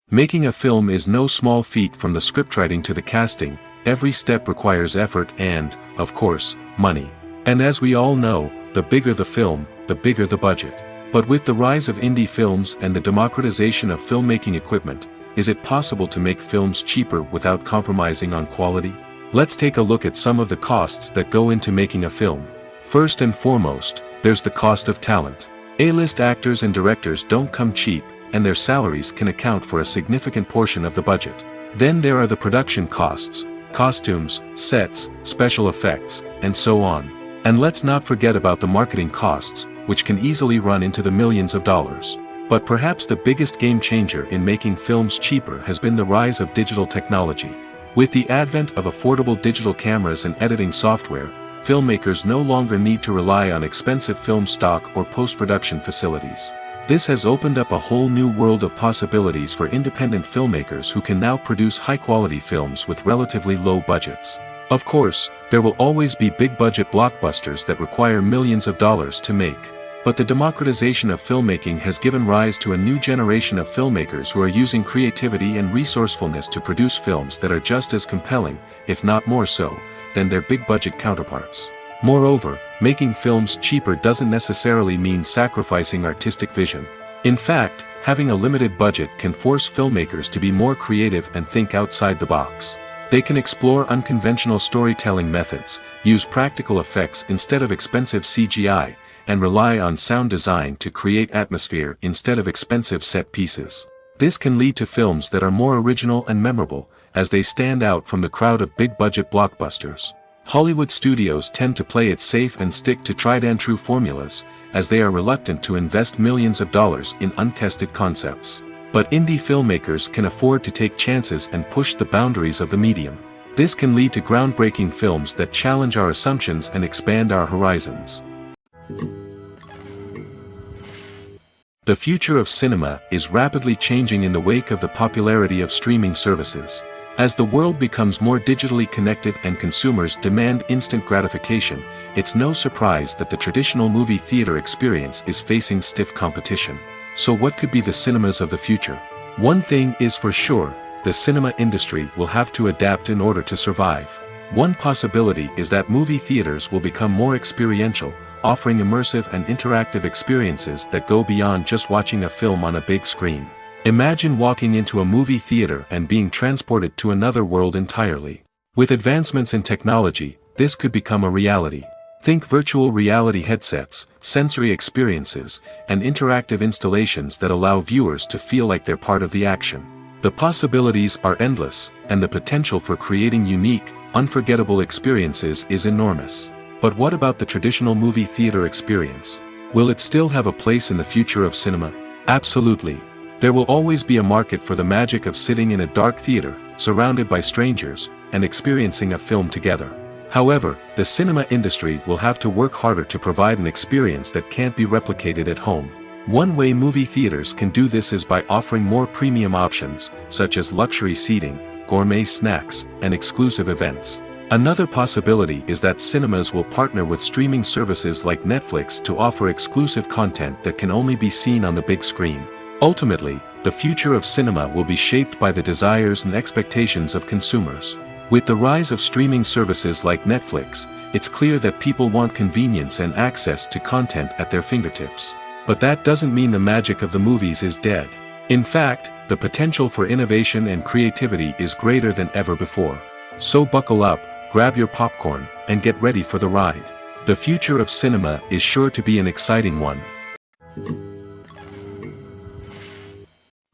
Making a film is no small feat. From the scriptwriting to the casting, every step requires effort and, of course, money. And as we all know, the bigger the film, the bigger the budget. But with the rise of indie films and the democratization of filmmaking equipment, is it possible to make films cheaper without compromising on quality? Let's take a look at some of the costs that go into making a film. First and foremost, there's the cost of talent. A-list actors and directors don't come cheap, and their salaries can account for a significant portion of the budget. Then there are the production costs, costumes, sets, special effects, and so on. And let's not forget about the marketing costs, which can easily run into the millions of dollars. But perhaps the biggest game changer in making films cheaper has been the rise of digital technology. With the advent of affordable digital cameras and editing software, filmmakers no longer need to rely on expensive film stock or post-production facilities. This has opened up a whole new world of possibilities for independent filmmakers who can now produce high-quality films with relatively low budgets. Of course, there will always be big-budget blockbusters that require millions of dollars to make. But the democratization of filmmaking has given rise to a new generation of filmmakers who are using creativity and resourcefulness to produce films that are just as compelling, if not more so, than their big-budget counterparts. Moreover, making films cheaper doesn't necessarily mean sacrificing artistic vision. In fact, having a limited budget can force filmmakers to be more creative and think outside the box. They can explore unconventional storytelling methods, use practical effects instead of expensive CGI, and rely on sound design to create atmosphere instead of expensive set pieces. This can lead to films that are more original and memorable, as they stand out from the crowd of big-budget blockbusters. Hollywood studios tend to play it safe and stick to tried-and-true formulas, as they are reluctant to invest millions of dollars in untested concepts. But indie filmmakers can afford to take chances and push the boundaries of the medium. This can lead to groundbreaking films that challenge our assumptions and expand our horizons. The future of cinema is rapidly changing in the wake of the popularity of streaming services. As the world becomes more digitally connected and consumers demand instant gratification, it's no surprise that the traditional movie theater experience is facing stiff competition. So what could be the cinemas of the future? One thing is for sure, the cinema industry will have to adapt in order to survive. One possibility is that movie theaters will become more experiential, offering immersive and interactive experiences that go beyond just watching a film on a big screen. Imagine walking into a movie theater and being transported to another world entirely. With advancements in technology, this could become a reality. Think virtual reality headsets, sensory experiences, and interactive installations that allow viewers to feel like they're part of the action. The possibilities are endless, and the potential for creating unique, unforgettable experiences is enormous. But what about the traditional movie theater experience? Will it still have a place in the future of cinema? Absolutely. There will always be a market for the magic of sitting in a dark theater, surrounded by strangers, and experiencing a film together. However, the cinema industry will have to work harder to provide an experience that can't be replicated at home. One way movie theaters can do this is by offering more premium options, such as luxury seating, gourmet snacks, and exclusive events. Another possibility is that cinemas will partner with streaming services like Netflix to offer exclusive content that can only be seen on the big screen. Ultimately, the future of cinema will be shaped by the desires and expectations of consumers. With the rise of streaming services like Netflix, it's clear that people want convenience and access to content at their fingertips. But that doesn't mean the magic of the movies is dead. In fact, the potential for innovation and creativity is greater than ever before. So buckle up, grab your popcorn, and get ready for the ride. The future of cinema is sure to be an exciting one.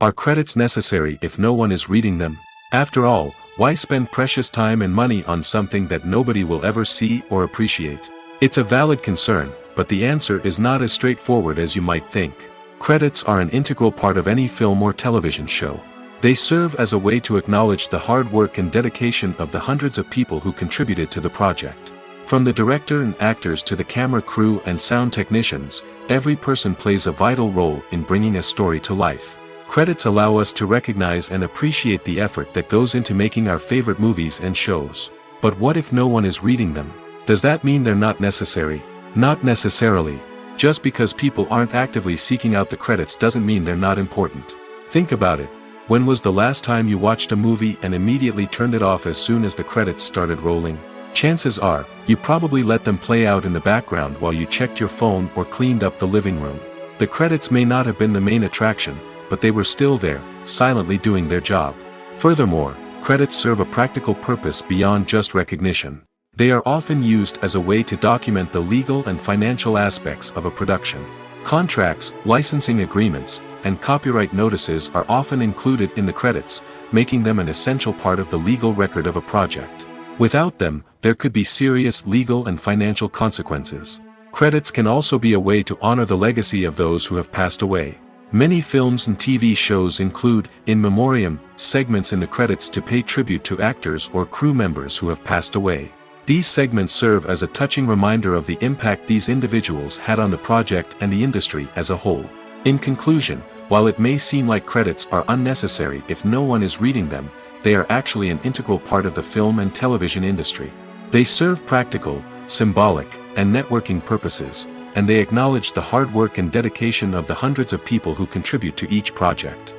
Are credits necessary if no one is reading them? After all, why spend precious time and money on something that nobody will ever see or appreciate? It's a valid concern, but the answer is not as straightforward as you might think. Credits are an integral part of any film or television show. They serve as a way to acknowledge the hard work and dedication of the hundreds of people who contributed to the project. From the director and actors to the camera crew and sound technicians, every person plays a vital role in bringing a story to life. Credits allow us to recognize and appreciate the effort that goes into making our favorite movies and shows. But what if no one is reading them? Does that mean they're not necessary? Not necessarily. Just because people aren't actively seeking out the credits doesn't mean they're not important. Think about it. When was the last time you watched a movie and immediately turned it off as soon as the credits started rolling? Chances are, you probably let them play out in the background while you checked your phone or cleaned up the living room. The credits may not have been the main attraction, but they were still there, silently doing their job. Furthermore, credits serve a practical purpose beyond just recognition. They are often used as a way to document the legal and financial aspects of a production. Contracts, licensing agreements, and copyright notices are often included in the credits, making them an essential part of the legal record of a project. Without them, there could be serious legal and financial consequences. Credits can also be a way to honor the legacy of those who have passed away. Many films and TV shows include, in memoriam, segments in the credits to pay tribute to actors or crew members who have passed away. These segments serve as a touching reminder of the impact these individuals had on the project and the industry as a whole. In conclusion, while it may seem like credits are unnecessary if no one is reading them, they are actually an integral part of the film and television industry. They serve practical, symbolic, and networking purposes, and they acknowledge the hard work and dedication of the hundreds of people who contribute to each project.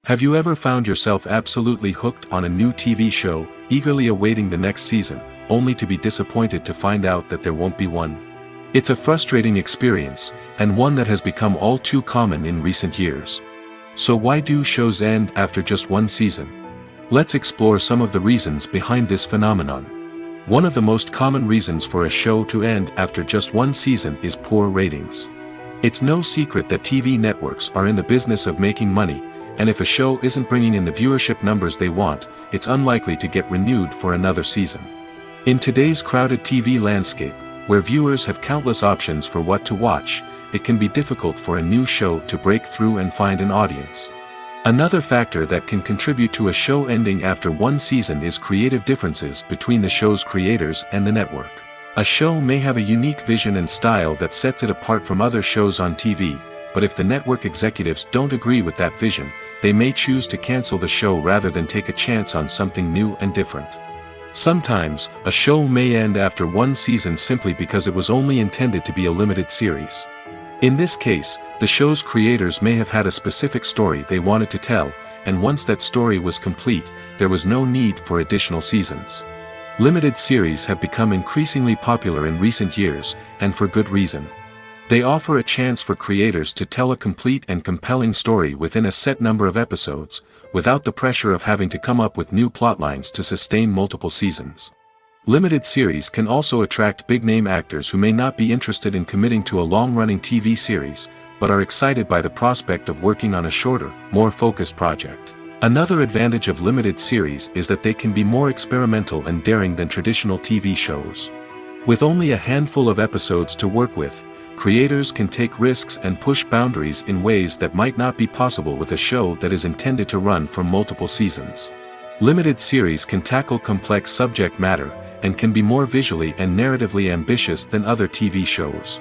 Have you ever found yourself absolutely hooked on a new TV show, eagerly awaiting the next season, only to be disappointed to find out that there won't be one? It's a frustrating experience, and one that has become all too common in recent years. So why do shows end after just one season? Let's explore some of the reasons behind this phenomenon. One of the most common reasons for a show to end after just one season is poor ratings. It's no secret that TV networks are in the business of making money, and if a show isn't bringing in the viewership numbers they want, it's unlikely to get renewed for another season. In today's crowded TV landscape, where viewers have countless options for what to watch, it can be difficult for a new show to break through and find an audience. Another factor that can contribute to a show ending after one season is creative differences between the show's creators and the network. A show may have a unique vision and style that sets it apart from other shows on TV, but if the network executives don't agree with that vision, they may choose to cancel the show rather than take a chance on something new and different. Sometimes, a show may end after one season simply because it was only intended to be a limited series. In this case, the show's creators may have had a specific story they wanted to tell, and once that story was complete, there was no need for additional seasons. Limited series have become increasingly popular in recent years, and for good reason. They offer a chance for creators to tell a complete and compelling story within a set number of episodes, without the pressure of having to come up with new plotlines to sustain multiple seasons. Limited series can also attract big-name actors who may not be interested in committing to a long-running TV series, but are excited by the prospect of working on a shorter, more focused project. Another advantage of limited series is that they can be more experimental and daring than traditional TV shows. With only a handful of episodes to work with, creators can take risks and push boundaries in ways that might not be possible with a show that is intended to run for multiple seasons. Limited series can tackle complex subject matter, and can be more visually and narratively ambitious than other TV shows.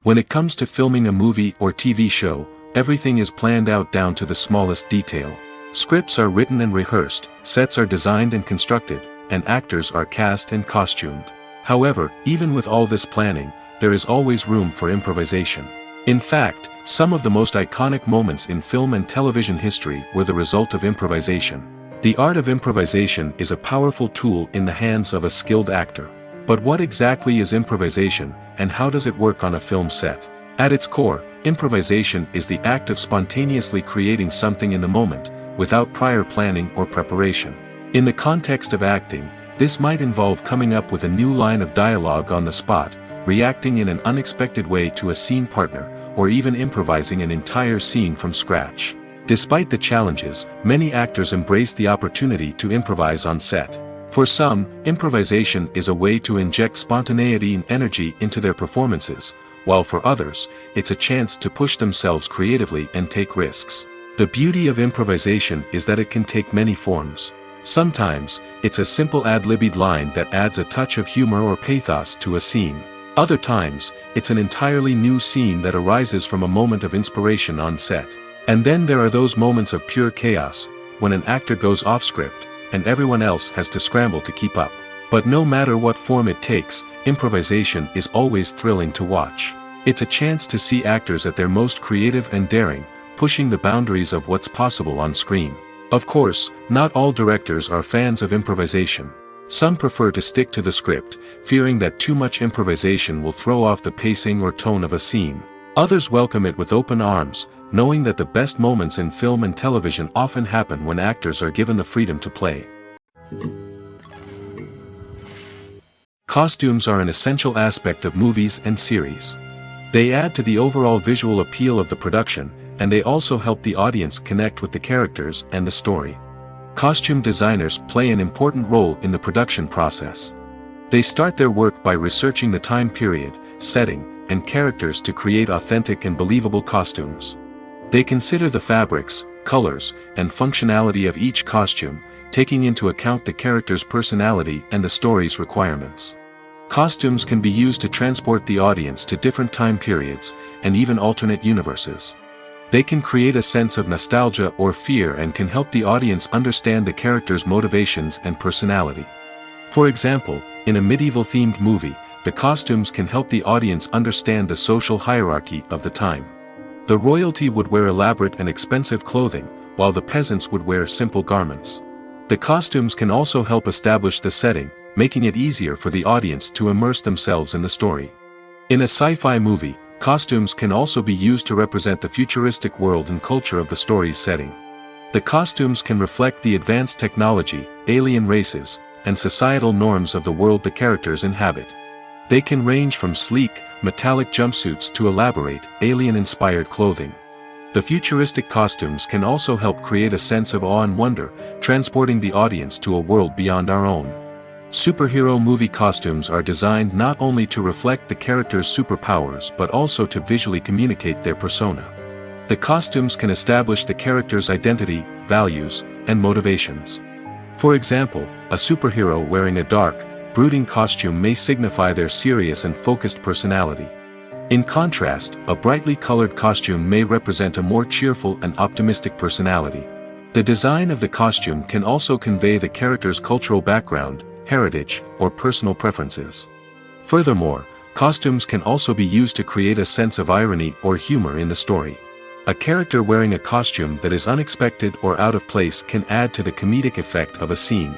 When it comes to filming a movie or TV show, everything is planned out down to the smallest detail. Scripts are written and rehearsed, sets are designed and constructed, and actors are cast and costumed. However, even with all this planning, there is always room for improvisation. In fact, some of the most iconic moments in film and television history were the result of improvisation. The art of improvisation is a powerful tool in the hands of a skilled actor. But what exactly is improvisation, and how does it work on a film set? At its core, improvisation is the act of spontaneously creating something in the moment, without prior planning or preparation. In the context of acting, this might involve coming up with a new line of dialogue on the spot, reacting in an unexpected way to a scene partner, or even improvising an entire scene from scratch. Despite the challenges, many actors embrace the opportunity to improvise on set. For some, improvisation is a way to inject spontaneity and energy into their performances, while for others, it's a chance to push themselves creatively and take risks. The beauty of improvisation is that it can take many forms. Sometimes, it's a simple ad-libbed line that adds a touch of humor or pathos to a scene. Other times, it's an entirely new scene that arises from a moment of inspiration on set. And then there are those moments of pure chaos, when an actor goes off script, and everyone else has to scramble to keep up. But no matter what form it takes, improvisation is always thrilling to watch. It's a chance to see actors at their most creative and daring, pushing the boundaries of what's possible on screen. Of course, not all directors are fans of improvisation. Some prefer to stick to the script, fearing that too much improvisation will throw off the pacing or tone of a scene. Others welcome it with open arms, knowing that the best moments in film and television often happen when actors are given the freedom to play. Costumes are an essential aspect of movies and series. They add to the overall visual appeal of the production, and they also help the audience connect with the characters and the story. Costume designers play an important role in the production process. They start their work by researching the time period, setting, and characters to create authentic and believable costumes. They consider the fabrics, colors, and functionality of each costume, taking into account the character's personality and the story's requirements. Costumes can be used to transport the audience to different time periods, and even alternate universes. They can create a sense of nostalgia or fear and can help the audience understand the character's motivations and personality. For example, in a medieval-themed movie, the costumes can help the audience understand the social hierarchy of the time. The royalty would wear elaborate and expensive clothing, while the peasants would wear simple garments. The costumes can also help establish the setting, making it easier for the audience to immerse themselves in the story. In a sci-fi movie, costumes can also be used to represent the futuristic world and culture of the story's setting. The costumes can reflect the advanced technology, alien races, and societal norms of the world the characters inhabit. They can range from sleek, metallic jumpsuits to elaborate, alien-inspired clothing. The futuristic costumes can also help create a sense of awe and wonder, transporting the audience to a world beyond our own. Superhero movie costumes are designed not only to reflect the character's superpowers but also to visually communicate their persona. The costumes can establish the character's identity, values, and motivations. For example, a superhero wearing a dark, brooding costume may signify their serious and focused personality. In contrast, a brightly colored costume may represent a more cheerful and optimistic personality. The design of the costume can also convey the character's cultural background, heritage, or personal preferences. Furthermore, costumes can also be used to create a sense of irony or humor in the story. A character wearing a costume that is unexpected or out of place can add to the comedic effect of a scene.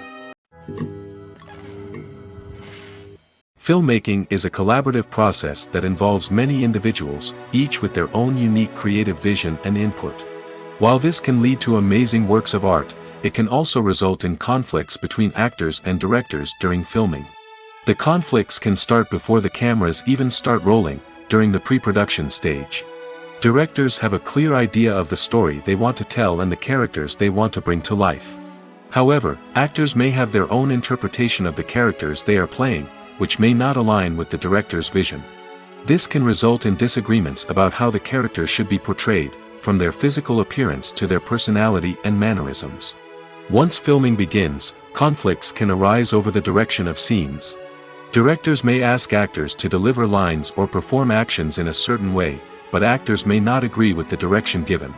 Filmmaking is a collaborative process that involves many individuals, each with their own unique creative vision and input. While this can lead to amazing works of art, it can also result in conflicts between actors and directors during filming. The conflicts can start before the cameras even start rolling, during the pre-production stage. Directors have a clear idea of the story they want to tell and the characters they want to bring to life. However, actors may have their own interpretation of the characters they are playing, which may not align with the director's vision. This can result in disagreements about how the character should be portrayed, from their physical appearance to their personality and mannerisms. Once filming begins, conflicts can arise over the direction of scenes. Directors may ask actors to deliver lines or perform actions in a certain way, but actors may not agree with the direction given.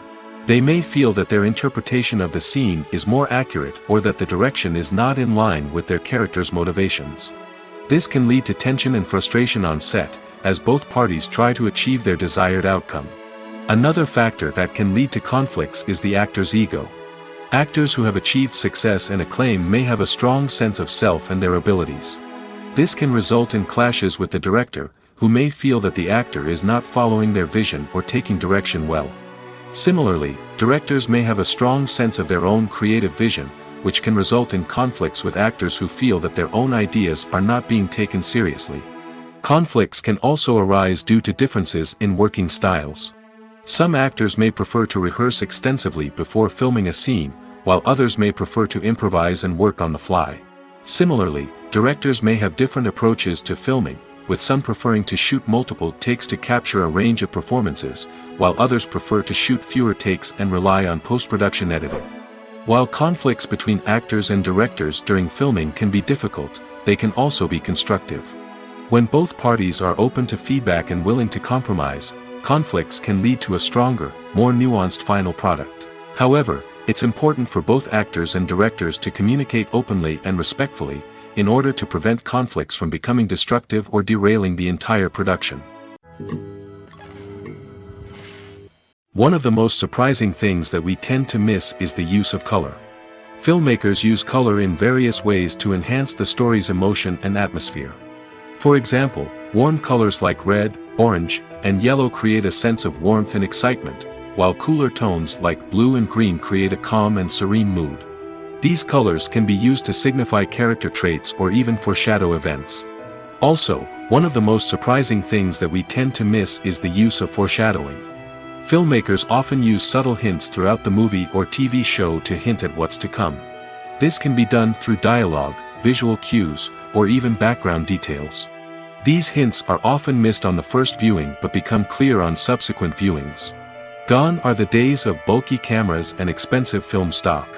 They may feel that their interpretation of the scene is more accurate or that the direction is not in line with their character's motivations. This can lead to tension and frustration on set, as both parties try to achieve their desired outcome. Another factor that can lead to conflicts is the actor's ego. Actors who have achieved success and acclaim may have a strong sense of self and their abilities. This can result in clashes with the director, who may feel that the actor is not following their vision or taking direction well. Similarly, directors may have a strong sense of their own creative vision, which can result in conflicts with actors who feel that their own ideas are not being taken seriously. Conflicts can also arise due to differences in working styles. Some actors may prefer to rehearse extensively before filming a scene, while others may prefer to improvise and work on the fly. Similarly, directors may have different approaches to filming, with some preferring to shoot multiple takes to capture a range of performances, while others prefer to shoot fewer takes and rely on post-production editing. While conflicts between actors and directors during filming can be difficult, they can also be constructive. When both parties are open to feedback and willing to compromise, conflicts can lead to a stronger, more nuanced final product. However, it's important for both actors and directors to communicate openly and respectfully, in order to prevent conflicts from becoming destructive or derailing the entire production. One of the most surprising things that we tend to miss is the use of color. Filmmakers use color in various ways to enhance the story's emotion and atmosphere. For example, warm colors like red, orange, and yellow create a sense of warmth and excitement, while cooler tones like blue and green create a calm and serene mood. These colors can be used to signify character traits or even foreshadow events. Also, one of the most surprising things that we tend to miss is the use of foreshadowing. Filmmakers often use subtle hints throughout the movie or TV show to hint at what's to come. This can be done through dialogue, visual cues, or even background details. These hints are often missed on the first viewing but become clear on subsequent viewings. Gone are the days of bulky cameras and expensive film stock.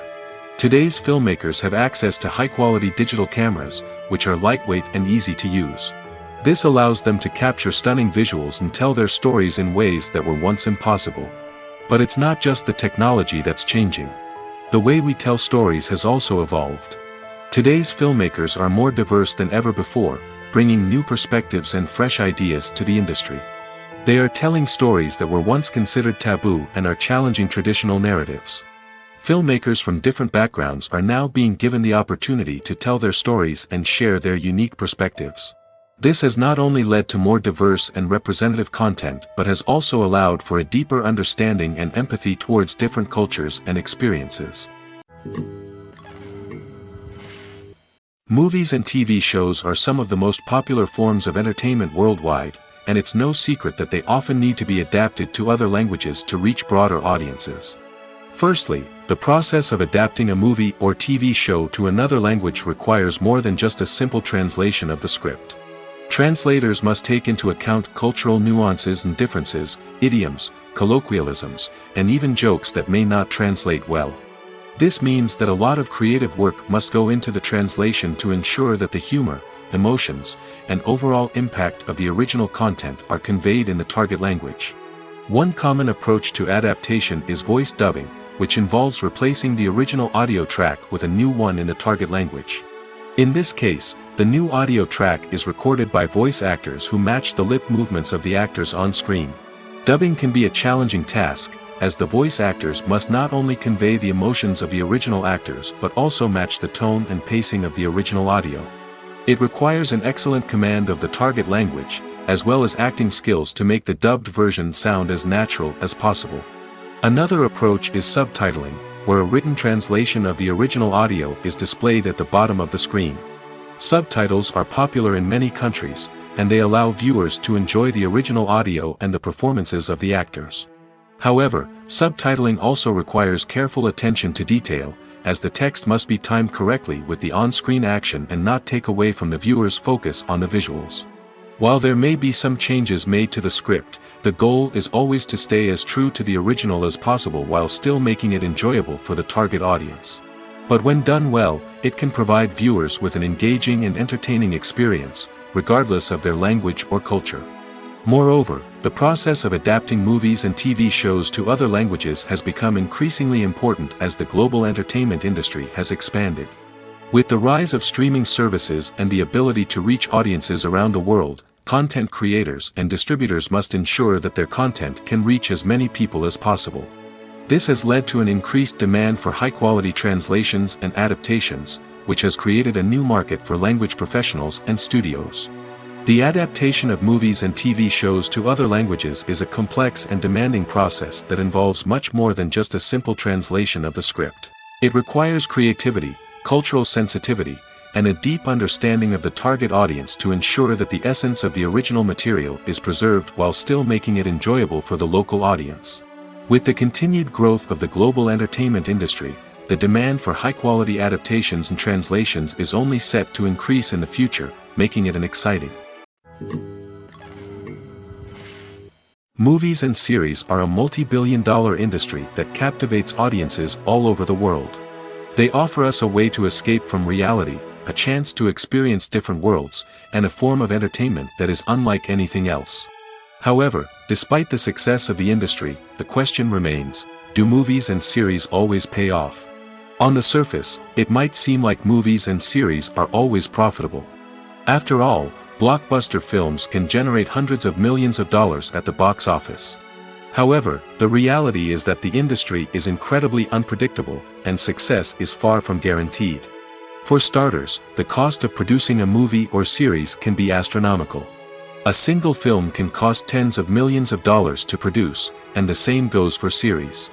Today's filmmakers have access to high-quality digital cameras, which are lightweight and easy to use. This allows them to capture stunning visuals and tell their stories in ways that were once impossible. But it's not just the technology that's changing. The way we tell stories has also evolved. Today's filmmakers are more diverse than ever before, bringing new perspectives and fresh ideas to the industry. They are telling stories that were once considered taboo and are challenging traditional narratives. Filmmakers from different backgrounds are now being given the opportunity to tell their stories and share their unique perspectives. This has not only led to more diverse and representative content but has also allowed for a deeper understanding and empathy towards different cultures and experiences. Movies and TV shows are some of the most popular forms of entertainment worldwide, and it's no secret that they often need to be adapted to other languages to reach broader audiences. Firstly, the process of adapting a movie or TV show to another language requires more than just a simple translation of the script. Translators must take into account cultural nuances and differences, idioms, colloquialisms, and even jokes that may not translate well. This means that a lot of creative work must go into the translation to ensure that the humor, emotions, and overall impact of the original content are conveyed in the target language. One common approach to adaptation is voice dubbing, which involves replacing the original audio track with a new one in the target language. In this case, the new audio track is recorded by voice actors who match the lip movements of the actors on screen. Dubbing can be a challenging task, as the voice actors must not only convey the emotions of the original actors but also match the tone and pacing of the original audio. It requires an excellent command of the target language, as well as acting skills to make the dubbed version sound as natural as possible. Another approach is subtitling, where a written translation of the original audio is displayed at the bottom of the screen. Subtitles are popular in many countries, and they allow viewers to enjoy the original audio and the performances of the actors. However, subtitling also requires careful attention to detail, as the text must be timed correctly with the on-screen action and not take away from the viewer's focus on the visuals. While there may be some changes made to the script, the goal is always to stay as true to the original as possible while still making it enjoyable for the target audience. But when done well, it can provide viewers with an engaging and entertaining experience, regardless of their language or culture. Moreover, the process of adapting movies and TV shows to other languages has become increasingly important as the global entertainment industry has expanded. With the rise of streaming services and the ability to reach audiences around the world, content creators and distributors must ensure that their content can reach as many people as possible. This has led to an increased demand for high-quality translations and adaptations, which has created a new market for language professionals and studios. The adaptation of movies and TV shows to other languages is a complex and demanding process that involves much more than just a simple translation of the script. It requires creativity, cultural sensitivity, and a deep understanding of the target audience to ensure that the essence of the original material is preserved while still making it enjoyable for the local audience. With the continued growth of the global entertainment industry, the demand for high-quality adaptations and translations is only set to increase in the future, making it an exciting. Movies and series are a multi-billion-dollar industry that captivates audiences all over the world. They offer us a way to escape from reality, a chance to experience different worlds, and a form of entertainment that is unlike anything else. However, despite the success of the industry, the question remains, do movies and series always pay off? On the surface, it might seem like movies and series are always profitable. After all, blockbuster films can generate hundreds of millions of dollars at the box office. However, the reality is that the industry is incredibly unpredictable, and success is far from guaranteed. For starters, the cost of producing a movie or series can be astronomical. A single film can cost tens of millions of dollars to produce, and the same goes for series.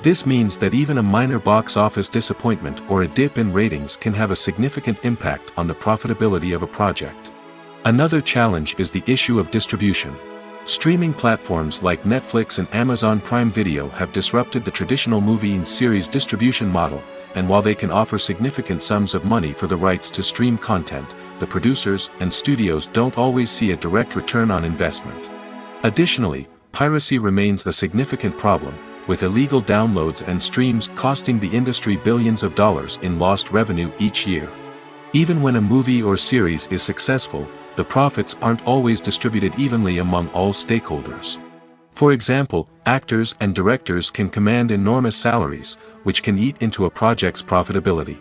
This means that even a minor box office disappointment or a dip in ratings can have a significant impact on the profitability of a project. Another challenge is the issue of distribution. Streaming platforms like Netflix and Amazon Prime Video have disrupted the traditional movie and series distribution model, and while they can offer significant sums of money for the rights to stream content, the producers and studios don't always see a direct return on investment. Additionally, piracy remains a significant problem, with illegal downloads and streams costing the industry billions of dollars in lost revenue each year. Even when a movie or series is successful, the profits aren't always distributed evenly among all stakeholders. For example, actors and directors can command enormous salaries, which can eat into a project's profitability.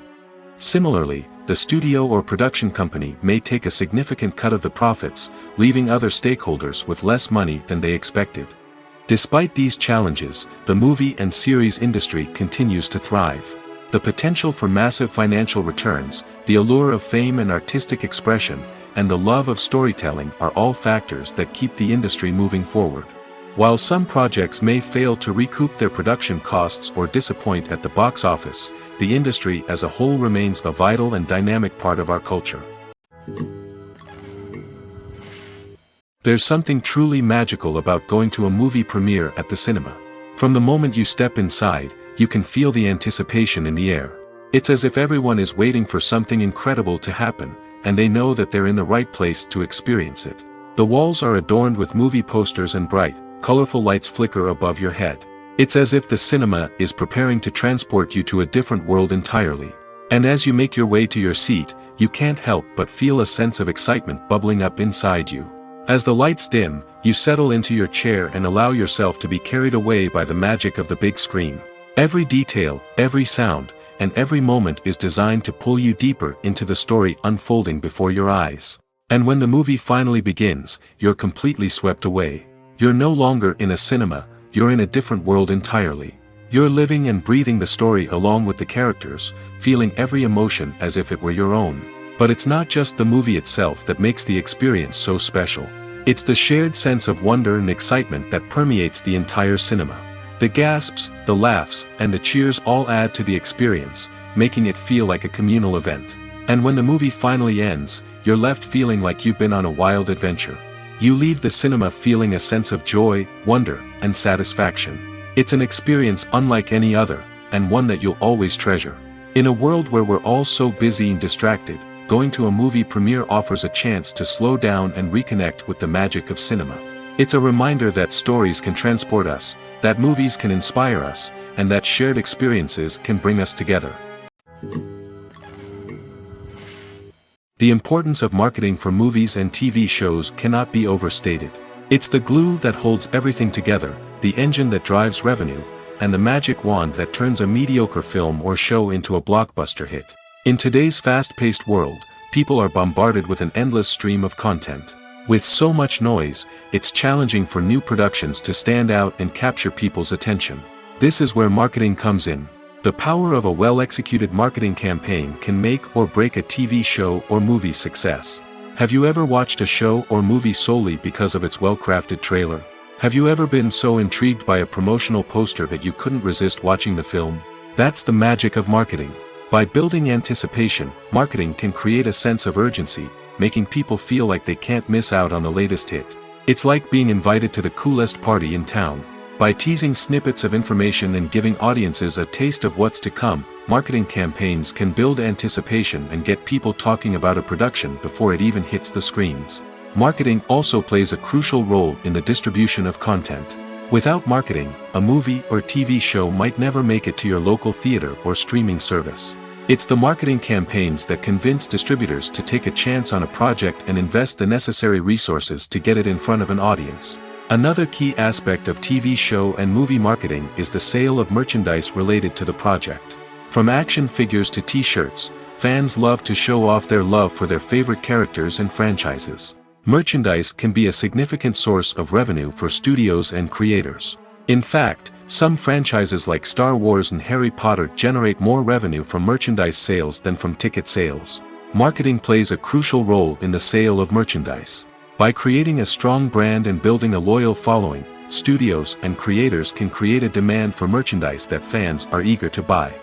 Similarly, the studio or production company may take a significant cut of the profits, leaving other stakeholders with less money than they expected. Despite these challenges, the movie and series industry continues to thrive. The potential for massive financial returns, the allure of fame and artistic expression, and the love of storytelling are all factors that keep the industry moving forward. While some projects may fail to recoup their production costs or disappoint at the box office, the industry as a whole remains a vital and dynamic part of our culture. There's something truly magical about going to a movie premiere at the cinema. From the moment you step inside, you can feel the anticipation in the air. It's as if everyone is waiting for something incredible to happen, and they know that they're in the right place to experience it. The walls are adorned with movie posters and bright, colorful lights flicker above your head. It's as if the cinema is preparing to transport you to a different world entirely. And as you make your way to your seat, you can't help but feel a sense of excitement bubbling up inside you. As the lights dim, you settle into your chair and allow yourself to be carried away by the magic of the big screen. Every detail, every sound, and every moment is designed to pull you deeper into the story unfolding before your eyes. And when the movie finally begins, you're completely swept away. You're no longer in a cinema, you're in a different world entirely. You're living and breathing the story along with the characters, feeling every emotion as if it were your own. But it's not just the movie itself that makes the experience so special. It's the shared sense of wonder and excitement that permeates the entire cinema. The gasps, the laughs, and the cheers all add to the experience, making it feel like a communal event. And when the movie finally ends, you're left feeling like you've been on a wild adventure. You leave the cinema feeling a sense of joy, wonder, and satisfaction. It's an experience unlike any other, and one that you'll always treasure. In a world where we're all so busy and distracted, going to a movie premiere offers a chance to slow down and reconnect with the magic of cinema. It's a reminder that stories can transport us, that movies can inspire us, and that shared experiences can bring us together. The importance of marketing for movies and TV shows cannot be overstated. It's the glue that holds everything together, the engine that drives revenue, and the magic wand that turns a mediocre film or show into a blockbuster hit. In today's fast-paced world, people are bombarded with an endless stream of content. With so much noise, it's challenging for new productions to stand out and capture people's attention. This is where marketing comes in. The power of a well-executed marketing campaign can make or break a TV show or movie's success. Have you ever watched a show or movie solely because of its well-crafted trailer? Have you ever been so intrigued by a promotional poster that you couldn't resist watching the film? That's the magic of marketing. By building anticipation, marketing can create a sense of urgency, making people feel like they can't miss out on the latest hit. It's like being invited to the coolest party in town. By teasing snippets of information and giving audiences a taste of what's to come, marketing campaigns can build anticipation and get people talking about a production before it even hits the screens. Marketing also plays a crucial role in the distribution of content. Without marketing, a movie or TV show might never make it to your local theater or streaming service. It's the marketing campaigns that convince distributors to take a chance on a project and invest the necessary resources to get it in front of an audience. Another key aspect of TV show and movie marketing is the sale of merchandise related to the project. From action figures to t-shirts, fans love to show off their love for their favorite characters and franchises. Merchandise can be a significant source of revenue for studios and creators. In fact, some franchises like Star Wars and Harry Potter generate more revenue from merchandise sales than from ticket sales. Marketing plays a crucial role in the sale of merchandise. By creating a strong brand and building a loyal following, studios and creators can create a demand for merchandise that fans are eager to buy.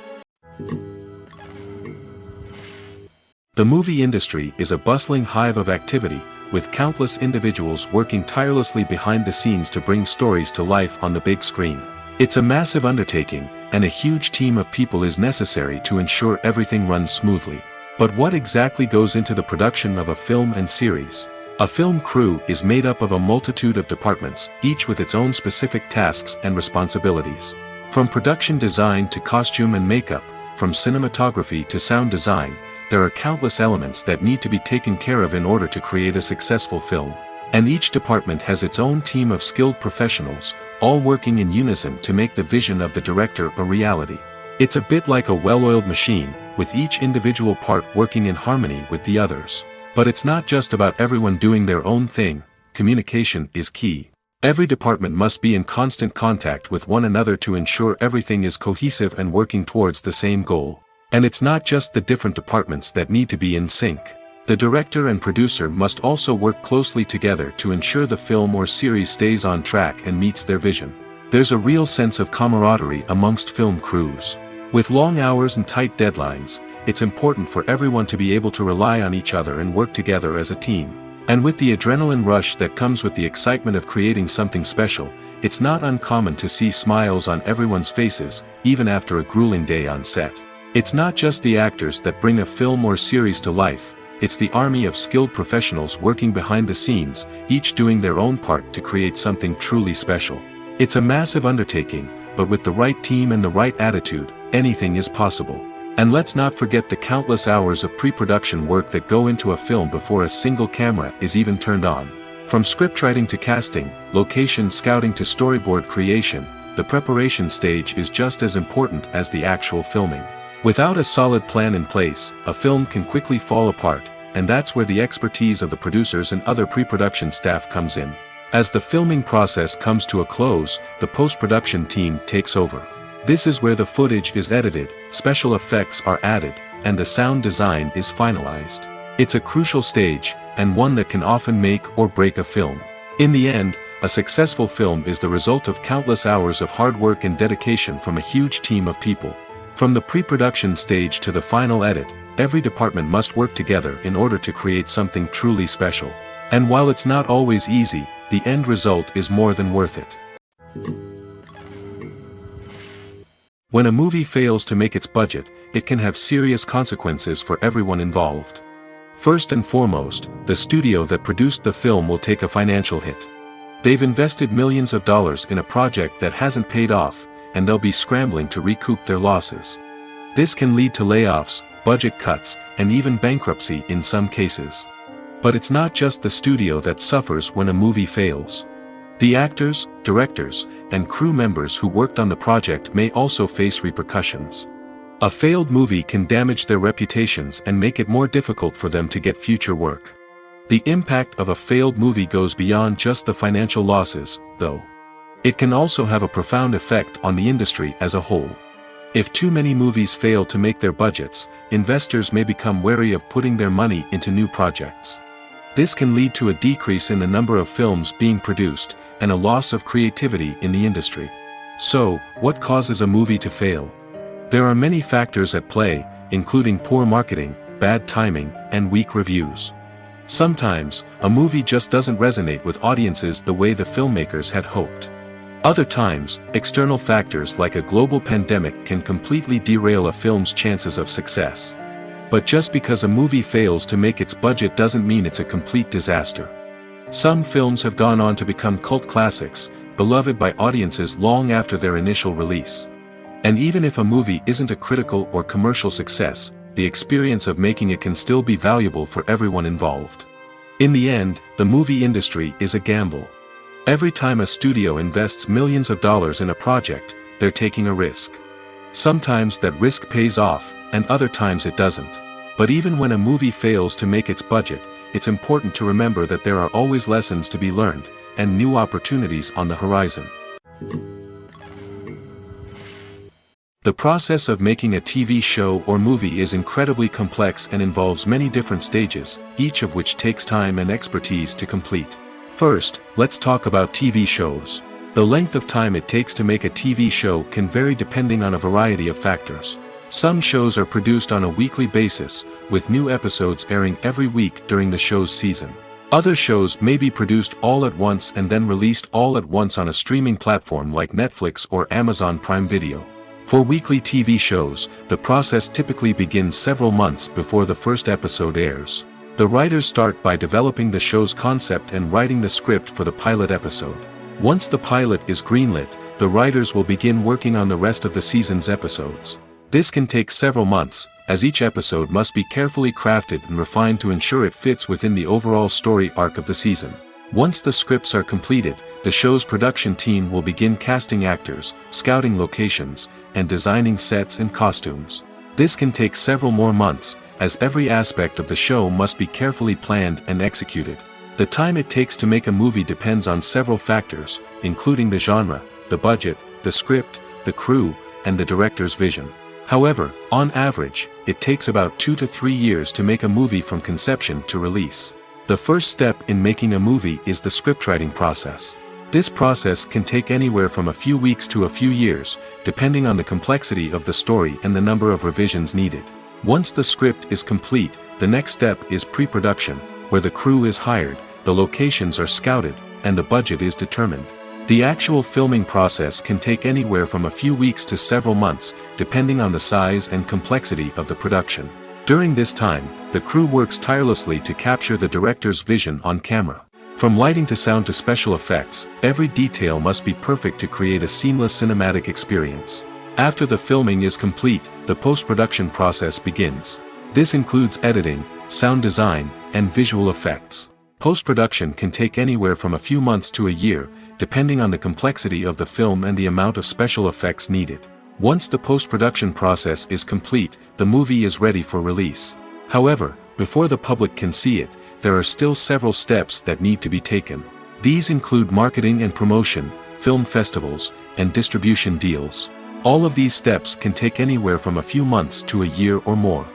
The movie industry is a bustling hive of activity, with countless individuals working tirelessly behind the scenes to bring stories to life on the big screen. It's a massive undertaking, and a huge team of people is necessary to ensure everything runs smoothly. But what exactly goes into the production of a film and series? A film crew is made up of a multitude of departments, each with its own specific tasks and responsibilities. From production design to costume and makeup, from cinematography to sound design, there are countless elements that need to be taken care of in order to create a successful film. And each department has its own team of skilled professionals, all working in unison to make the vision of the director a reality. It's a bit like a well-oiled machine, with each individual part working in harmony with the others. But it's not just about everyone doing their own thing. Communication is key. Every department must be in constant contact with one another to ensure everything is cohesive and working towards the same goal. And it's not just the different departments that need to be in sync. The director and producer must also work closely together to ensure the film or series stays on track and meets their vision. There's a real sense of camaraderie amongst film crews. With long hours and tight deadlines, it's important for everyone to be able to rely on each other and work together as a team. And with the adrenaline rush that comes with the excitement of creating something special, it's not uncommon to see smiles on everyone's faces, even after a grueling day on set. It's not just the actors that bring a film or series to life. It's the army of skilled professionals working behind the scenes, each doing their own part to create something truly special. It's a massive undertaking, but with the right team and the right attitude, anything is possible. And let's not forget the countless hours of pre-production work that go into a film before a single camera is even turned on. From scriptwriting to casting, location scouting to storyboard creation, the preparation stage is just as important as the actual filming. Without a solid plan in place, a film can quickly fall apart, and that's where the expertise of the producers and other pre-production staff comes in. As the filming process comes to a close, the post-production team takes over. This is where the footage is edited, special effects are added, and the sound design is finalized. It's a crucial stage, and one that can often make or break a film. In the end, a successful film is the result of countless hours of hard work and dedication from a huge team of people. From the pre-production stage to the final edit, every department must work together in order to create something truly special. And while it's not always easy, the end result is more than worth it. When a movie fails to make its budget, it can have serious consequences for everyone involved. First and foremost, the studio that produced the film will take a financial hit. They've invested millions of dollars in a project that hasn't paid off, and they'll be scrambling to recoup their losses. This can lead to layoffs, budget cuts, and even bankruptcy in some cases. But it's not just the studio that suffers when a movie fails. The actors, directors, and crew members who worked on the project may also face repercussions. A failed movie can damage their reputations and make it more difficult for them to get future work. The impact of a failed movie goes beyond just the financial losses, though. It can also have a profound effect on the industry as a whole. If too many movies fail to make their budgets, investors may become wary of putting their money into new projects. This can lead to a decrease in the number of films being produced, and a loss of creativity in the industry. So, what causes a movie to fail? There are many factors at play, including poor marketing, bad timing, and weak reviews. Sometimes, a movie just doesn't resonate with audiences the way the filmmakers had hoped. Other times, external factors like a global pandemic can completely derail a film's chances of success. But just because a movie fails to make its budget doesn't mean it's a complete disaster. Some films have gone on to become cult classics, beloved by audiences long after their initial release. And even if a movie isn't a critical or commercial success, the experience of making it can still be valuable for everyone involved. In the end, the movie industry is a gamble. Every time a studio invests millions of dollars in a project, they're taking a risk. Sometimes that risk pays off, and other times it doesn't. But even when a movie fails to make its budget, it's important to remember that there are always lessons to be learned, and new opportunities on the horizon. The process of making a TV show or movie is incredibly complex and involves many different stages, each of which takes time and expertise to complete. First, let's talk about TV shows. The length of time it takes to make a TV show can vary depending on a variety of factors. Some shows are produced on a weekly basis, with new episodes airing every week during the show's season. Other shows may be produced all at once and then released all at once on a streaming platform like Netflix or Amazon Prime Video. For weekly TV shows, the process typically begins several months before the first episode airs. The writers start by developing the show's concept and writing the script for the pilot episode. Once the pilot is greenlit, the writers will begin working on the rest of the season's episodes. This can take several months, as each episode must be carefully crafted and refined to ensure it fits within the overall story arc of the season. Once the scripts are completed, the show's production team will begin casting actors, scouting locations, and designing sets and costumes. This can take several more months, as every aspect of the show must be carefully planned and executed. The time it takes to make a movie depends on several factors, including the genre, the budget, the script, the crew, and the director's vision. However, on average, it takes about 2 to 3 years to make a movie from conception to release. The first step in making a movie is the scriptwriting process. This process can take anywhere from a few weeks to a few years, depending on the complexity of the story and the number of revisions needed. Once the script is complete, the next step is pre-production, where the crew is hired, the locations are scouted, and the budget is determined. The actual filming process can take anywhere from a few weeks to several months, depending on the size and complexity of the production. During this time, the crew works tirelessly to capture the director's vision on camera. From lighting to sound to special effects, every detail must be perfect to create a seamless cinematic experience. After the filming is complete, the post-production process begins. This includes editing, sound design, and visual effects. Post-production can take anywhere from a few months to a year, depending on the complexity of the film and the amount of special effects needed. Once the post-production process is complete, the movie is ready for release. However, before the public can see it, there are still several steps that need to be taken. These include marketing and promotion, film festivals, and distribution deals. All of these steps can take anywhere from a few months to a year or more.